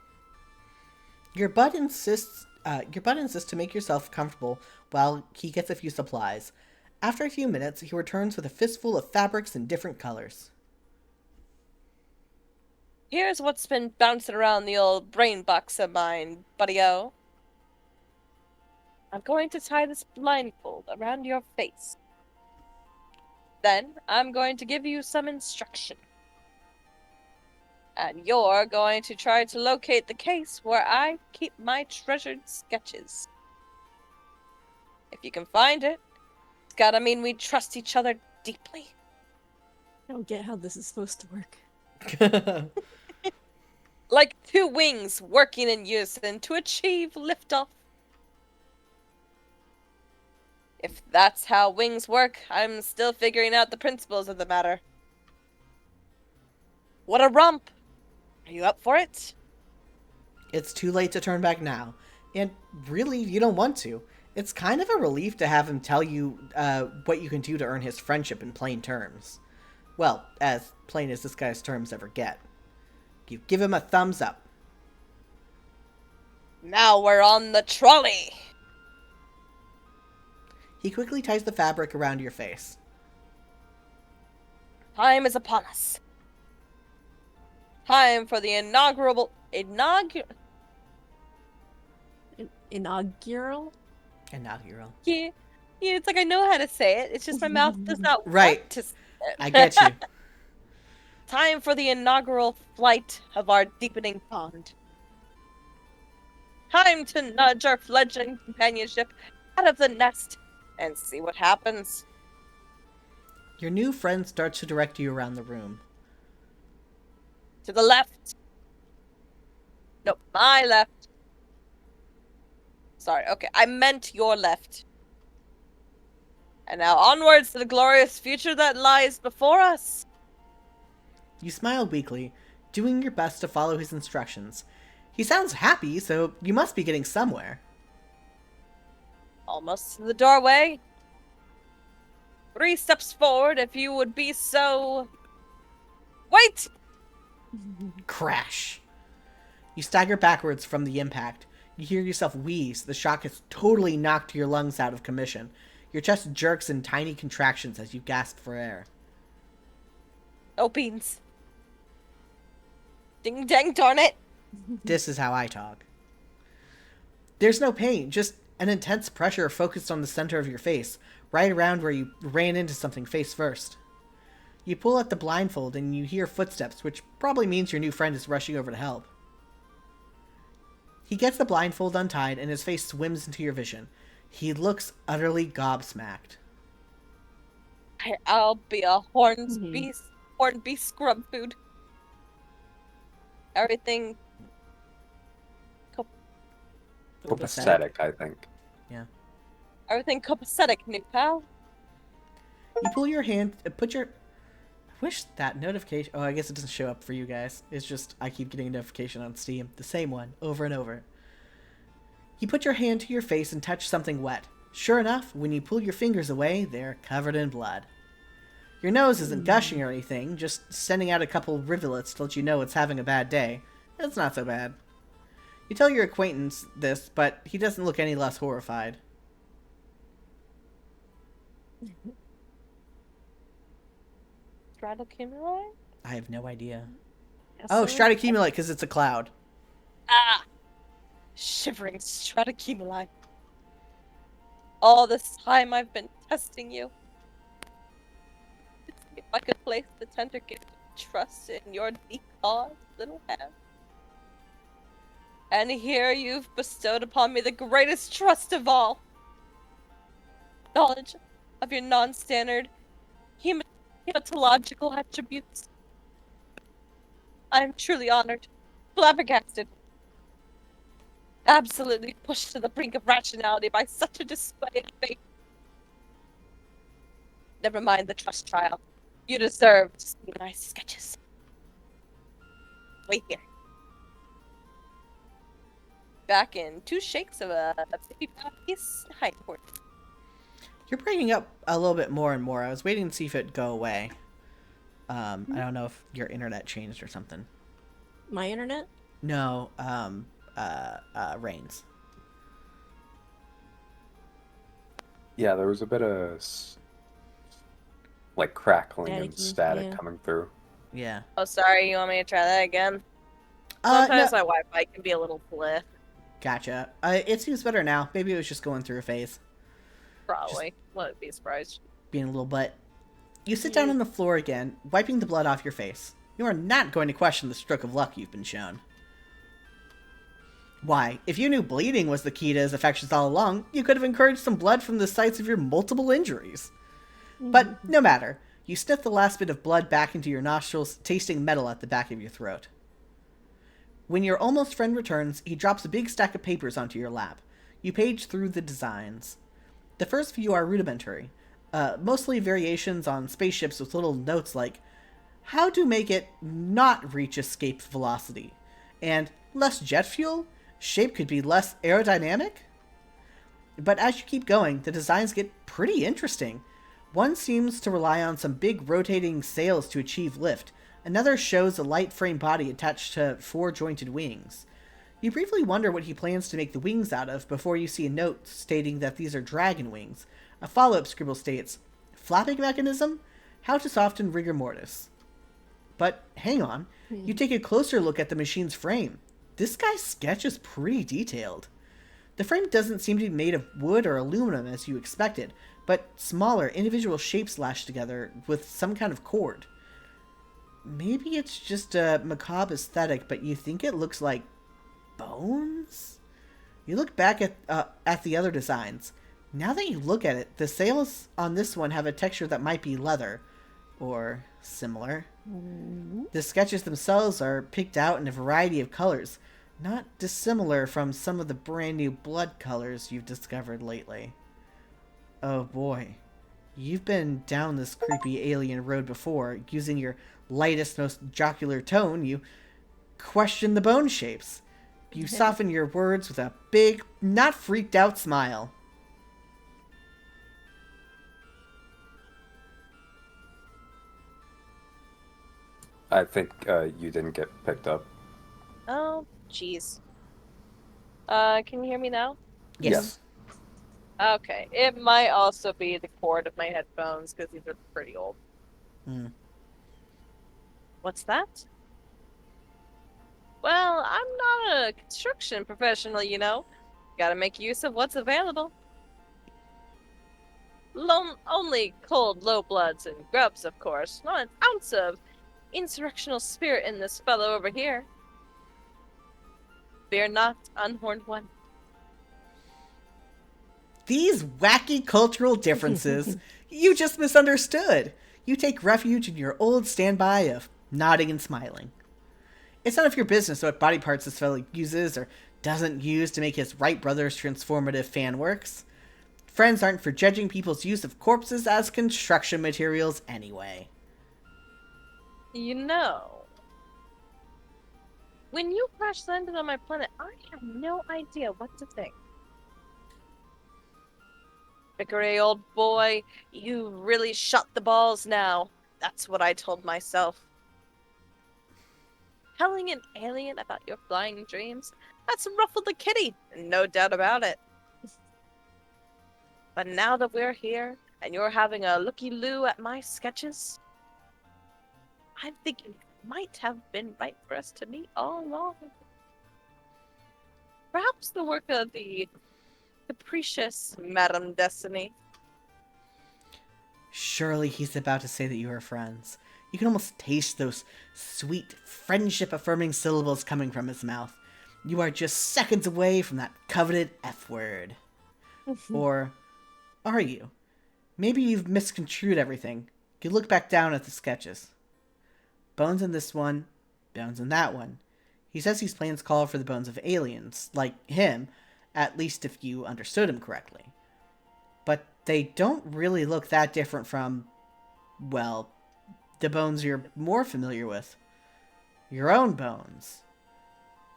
Your butt insists to make yourself comfortable while he gets a few supplies. After a few minutes, he returns with a fistful of fabrics in different colors. Here's what's been bouncing around the old brain box of mine, buddy-o. I'm going to tie this blindfold around your face. Then I'm going to give you some instruction. And you're going to try to locate the case where I keep my treasured sketches. If you can find it, it's gotta mean we trust each other deeply. I don't get how this is supposed to work. Like two wings working in unison to achieve liftoff. If that's how wings work, I'm still figuring out the principles of the matter. What a romp! Are you up for it? It's too late to turn back now, and really, you don't want to. It's kind of a relief to have him tell you what you can do to earn his friendship in plain terms. Well, as plain as this guy's terms ever get. You give him a thumbs up. Now we're on the trolley! He quickly ties the fabric around your face. Time is upon us. Time for the inaugural... Inaugural? Inaugural. Yeah, it's like I know how to say it. It's just my mouth does not Right. want to say it. I get you. Time for the inaugural flight of our deepening bond. Time to nudge our fledgling companionship out of the nest and see what happens. Your new friend starts to direct you around the room. To the left. No, my left. Sorry, okay, I meant your left. And now onwards to the glorious future that lies before us. You smile weakly, doing your best to follow his instructions. He sounds happy, so you must be getting somewhere. Almost to the doorway. 3 steps forward if you would be so... Wait! Crash. You stagger backwards from the impact. You hear yourself wheeze. The shock has totally knocked your lungs out of commission. Your chest jerks in tiny contractions as you gasp for air. Oh, beans. Ding dang darn it. This is how I talk. There's no pain, just an intense pressure focused on the center of your face, right around where you ran into something face first. You pull at the blindfold and you hear footsteps, which probably means your new friend is rushing over to help. He gets the blindfold untied and his face swims into your vision. He looks utterly gobsmacked. I'll be a horned beast scrub food. Everything Copacetic, I think. Yeah. Everything copacetic, new pal. You pull your hand, put your... I wish that notification... Oh, I guess it doesn't show up for you guys. It's just, I keep getting a notification on Steam. The same one, over and over. You put your hand to your face and touch something wet. Sure enough, when you pull your fingers away, they're covered in blood. Your nose isn't gushing or anything, just sending out a couple rivulets to let you know it's having a bad day. It's not so bad. You tell your acquaintance this, but he doesn't look any less horrified. Stratocumuli? I have no idea. Yes, Oh, sir. stratocumulate, because it's a cloud. Ah! Shivering stratocumuli. All this time I've been testing you. If I could place the tender gift of trust in your decawed little hand. And here you've bestowed upon me the greatest trust of all. Knowledge of your non-standard hematological attributes. I am truly honored, flabbergasted, absolutely pushed to the brink of rationality by such a display of faith. Never mind the trust trial. You deserve to see my sketches. Wait here. Back in 2 shakes of a 50-piece hindquarter. You're breaking up a little bit more and more. I was waiting to see if it'd go away. I don't know if your internet changed or something. My internet? No, Rains. Yeah, there was a bit of like crackling and Staticky, static yeah. coming through. Yeah. Oh, sorry, you want me to try that again? No, Sometimes my Wi-Fi can be a little bleh. gotcha. It seems better now. Maybe it was just going through a phase. Probably. Wouldn't be surprised. Being a little butt. You sit down on the floor again, wiping the blood off your face. You are not going to question the stroke of luck you've been shown. Why, if you knew bleeding was the key to his affections all along, you could have encouraged some blood from the sites of your multiple injuries. But no matter. You sniff the last bit of blood back into your nostrils, tasting metal at the back of your throat. When your almost friend returns, he drops a big stack of papers onto your lap. You page through the designs. The first few are rudimentary, mostly variations on spaceships with little notes like, how to make it not reach escape velocity, and less jet fuel? Shape could be less aerodynamic? But as you keep going, the designs get pretty interesting. One seems to rely on some big rotating sails to achieve lift. Another shows a light frame body attached to 4 jointed wings. You briefly wonder what he plans to make the wings out of before you see a note stating that these are dragon wings. A follow-up scribble states, flapping mechanism? How to soften rigor mortis. But hang on, you take a closer look at the machine's frame. This guy's sketch is pretty detailed. The frame doesn't seem to be made of wood or aluminum as you expected, but smaller, individual shapes lashed together with some kind of cord. Maybe it's just a macabre aesthetic, but you think it looks like bones? You look back at the other designs. Now that you look at it, the sails on this one have a texture that might be leather, or similar. The sketches themselves are picked out in a variety of colors, not dissimilar from some of the brand new blood colors you've discovered lately. Oh boy. You've been down this creepy alien road before. Using your lightest, most jocular tone, you question the bone shapes. You soften your words with a big, not freaked out smile. I think you didn't get picked up. Oh, jeez. Can you hear me now? Yes. Okay. It might also be the cord of my headphones, because these are pretty old. Hmm. What's that? Well, I'm not a construction professional, you know. Gotta make use of what's available. Only cold low bloods and grubs, of course. Not an ounce of insurrectional spirit in this fellow over here. Fear not, unhorned one. These wacky cultural differences, you just misunderstood. You take refuge in your old standby of nodding and smiling. It's none of your business what body parts this fellow uses or doesn't use to make his Wright Brothers transformative fan works. Friends aren't for judging people's use of corpses as construction materials anyway. You know, when you crash landed on my planet, I had no idea what to think. Vikare, old boy, you really shot the balls now. That's what I told myself. Telling an alien about your flying dreams, that's ruffled the kitty, no doubt about it. But now that we're here, and you're having a looky-loo at my sketches, I'm thinking it might have been right for us to meet all along. Perhaps the work of the capricious Madame Destiny. Surely he's about to say that you are friends. You can almost taste those sweet, friendship-affirming syllables coming from his mouth. You are just seconds away from that coveted F word. Or are you? Maybe you've misconstrued everything. You look back down at the sketches. Bones in this one, bones in that one. He says these plans call for the bones of aliens, like him, at least if you understood him correctly. But they don't really look that different from, well, the bones you're more familiar with. Your own bones.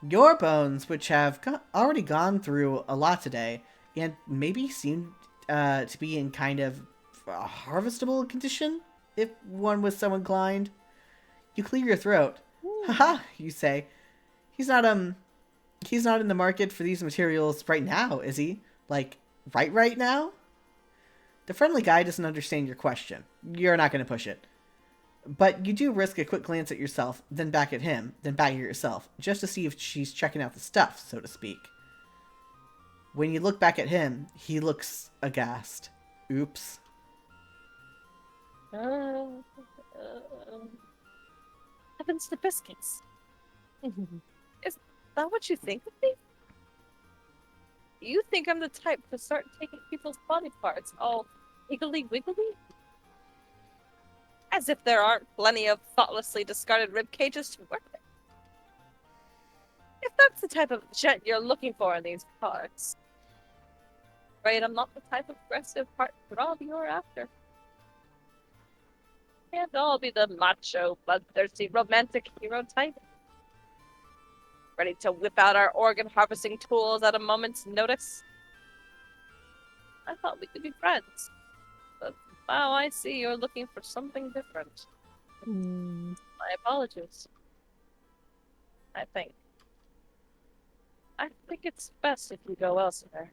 Your bones, which have already gone through a lot today, and maybe seem to be in kind of a harvestable condition, if one was so inclined. You clear your throat. Haha, you say. He's not in the market for these materials right now, is he? Like, right now? The friendly guy doesn't understand your question. You're not going to push it. But you do risk a quick glance at yourself, then back at him, then back at yourself, just to see if she's checking out the stuff, so to speak. When you look back at him, he looks aghast. Oops. Heavens to biscuits. Is that what you think of me? You think I'm the type to start taking people's body parts all wiggly wiggly? As if there aren't plenty of thoughtlessly discarded rib cages to work with. If that's the type of gent you're looking for in these cards. Right, I'm not the type of aggressive heartthrob you're after. Can't all be the macho, bloodthirsty, romantic hero type. Ready to whip out our organ harvesting tools at a moment's notice. I thought we could be friends. But now I see you're looking for something different. My apologies. I think it's best if you go elsewhere.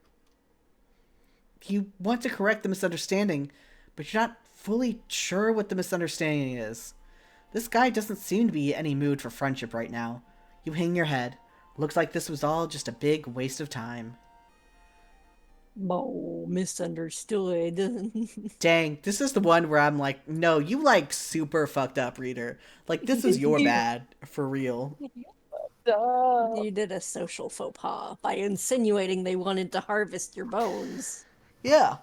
You want to correct the misunderstanding, but you're not fully sure what the misunderstanding is. This guy doesn't seem to be in any mood for friendship right now. You hang your head. Looks like this was all just a big waste of time. Oh, misunderstood. Dang, this is the one where I'm like, no, you like super fucked up, reader. Like, this is your bad, for real. You did a social faux pas by insinuating they wanted to harvest your bones. Yeah.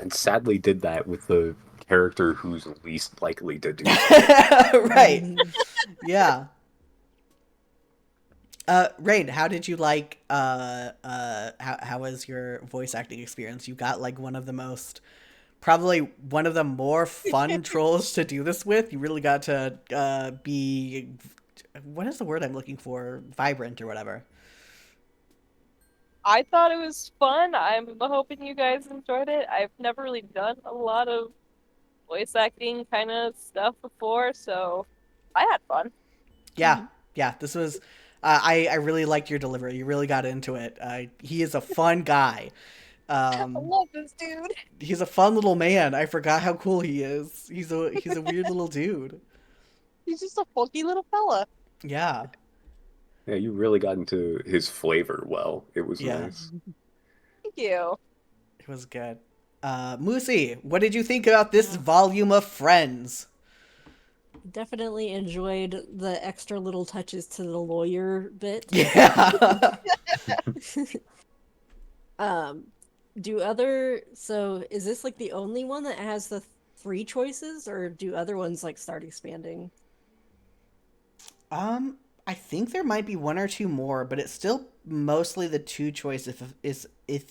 And sadly did that with the character who's least likely to do so. Right. Yeah. Rain, how did you like, how was your voice acting experience? You got, like, probably one of the more fun trolls to do this with. You really got to, be, what is the word I'm looking for? Vibrant or whatever. I thought it was fun. I'm hoping you guys enjoyed it. I've never really done a lot of voice acting kind of stuff before, so I had fun. Yeah, yeah. This was, I really liked your delivery. You really got into it. He is a fun guy. I love this dude. He's a fun little man. I forgot how cool he is. He's a weird little dude. He's just a funky little fella. Yeah. Yeah, you really got into his flavor well. It was Yeah. nice. Thank you. It was good. Moosie, what did you think about this volume of Friends? Definitely enjoyed the extra little touches to the lawyer bit. Yeah. So is this like the only one that has the 3 choices, or do other ones like start expanding? I think there might be 1 or 2 more, but it's still mostly the 2 choice if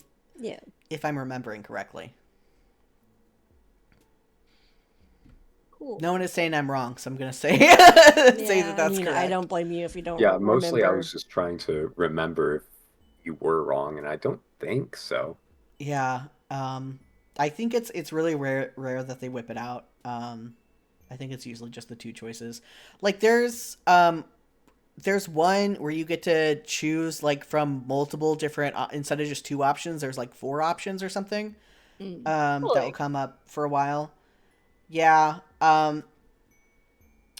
I'm remembering correctly. Cool. No one is saying I'm wrong, so I'm gonna say say that that's correct. I don't blame you if you don't Yeah, mostly I remember. was just trying to remember if you were wrong, and I don't think so. Yeah. I think it's really rare that they whip it out. I think it's usually just the two choices. Like there's one where you get to choose like from multiple different instead of just two options, there's like four options or something. Mm. That will Really? come up for a while. Yeah.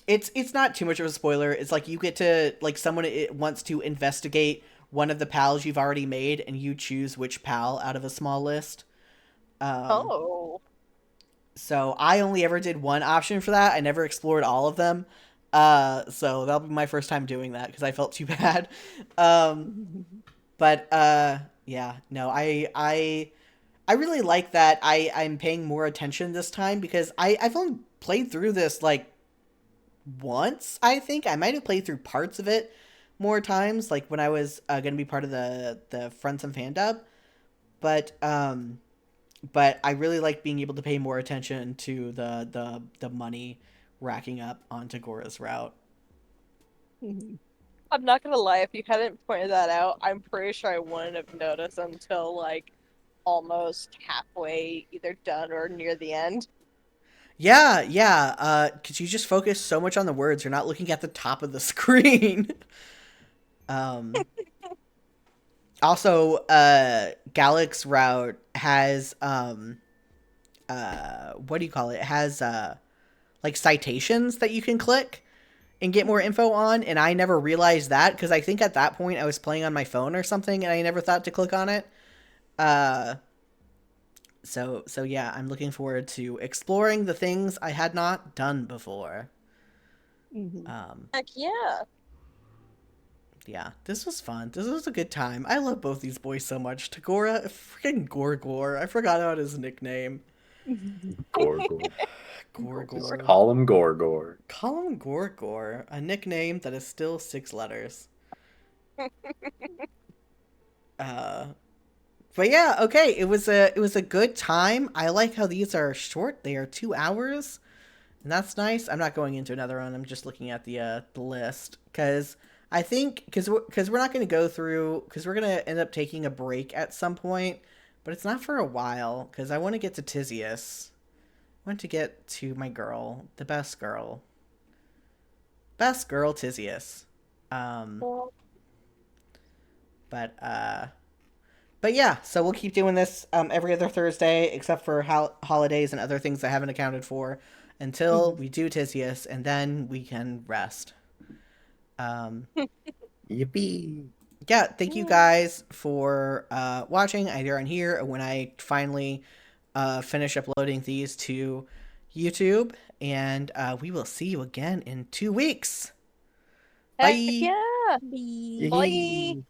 It's not too much of a spoiler. It's like you get to like someone wants to investigate one of the pals you've already made, and you choose which pal out of a small list. Um, Oh. so I only ever did one option for that. I never explored all of them. So that'll be my first time doing that because I felt too bad. Um, but yeah, no, I really like that. I'm paying more attention this time because I've only played through this like once. I think I might have played through parts of it more times, like when I was going to be part of the Friendsim fan dub. But but I really like being able to pay more attention to the money racking up onto Gora's route. I'm not gonna lie, if you hadn't pointed that out, I'm pretty sure I wouldn't have noticed until like almost halfway either done or near the end. Yeah, yeah. Because you just focus so much on the words, you're not looking at the top of the screen. um, Also, Gallic's route has what do you call it? It has like citations that you can click and get more info on, and I never realized that because I think at that point I was playing on my phone or something, and I never thought to click on it. Uh, so yeah, I'm looking forward to exploring the things I had not done before. Mhm. Heck yeah. Yeah, this was fun. This was a good time. I love both these boys so much. Tagora, freaking Gorgor. I forgot about his nickname. Gorgor. Just Gorgor. call him Gorgor. Call him Gorgor, a nickname that is still 6 letters. Uh, but yeah, okay. It was a good time. I like how these are short. They are 2 hours, and that's nice. I'm not going into another one. I'm just looking at the list because I think because we're not going to go through because we're going to end up taking a break at some point, but it's not for a while because I want to get to Tizius. I want to get to my girl, the best girl Tizius. Um, but yeah, so we'll keep doing this every other Thursday, except for holidays and other things I haven't accounted for, until we do Tizius, and then we can rest. Um, Yippee! yeah, thank you guys for watching either on here or when I finally finish uploading these to YouTube, and we will see you again in 2 weeks. Heck Bye. yeah. Bye. Bye. Yay!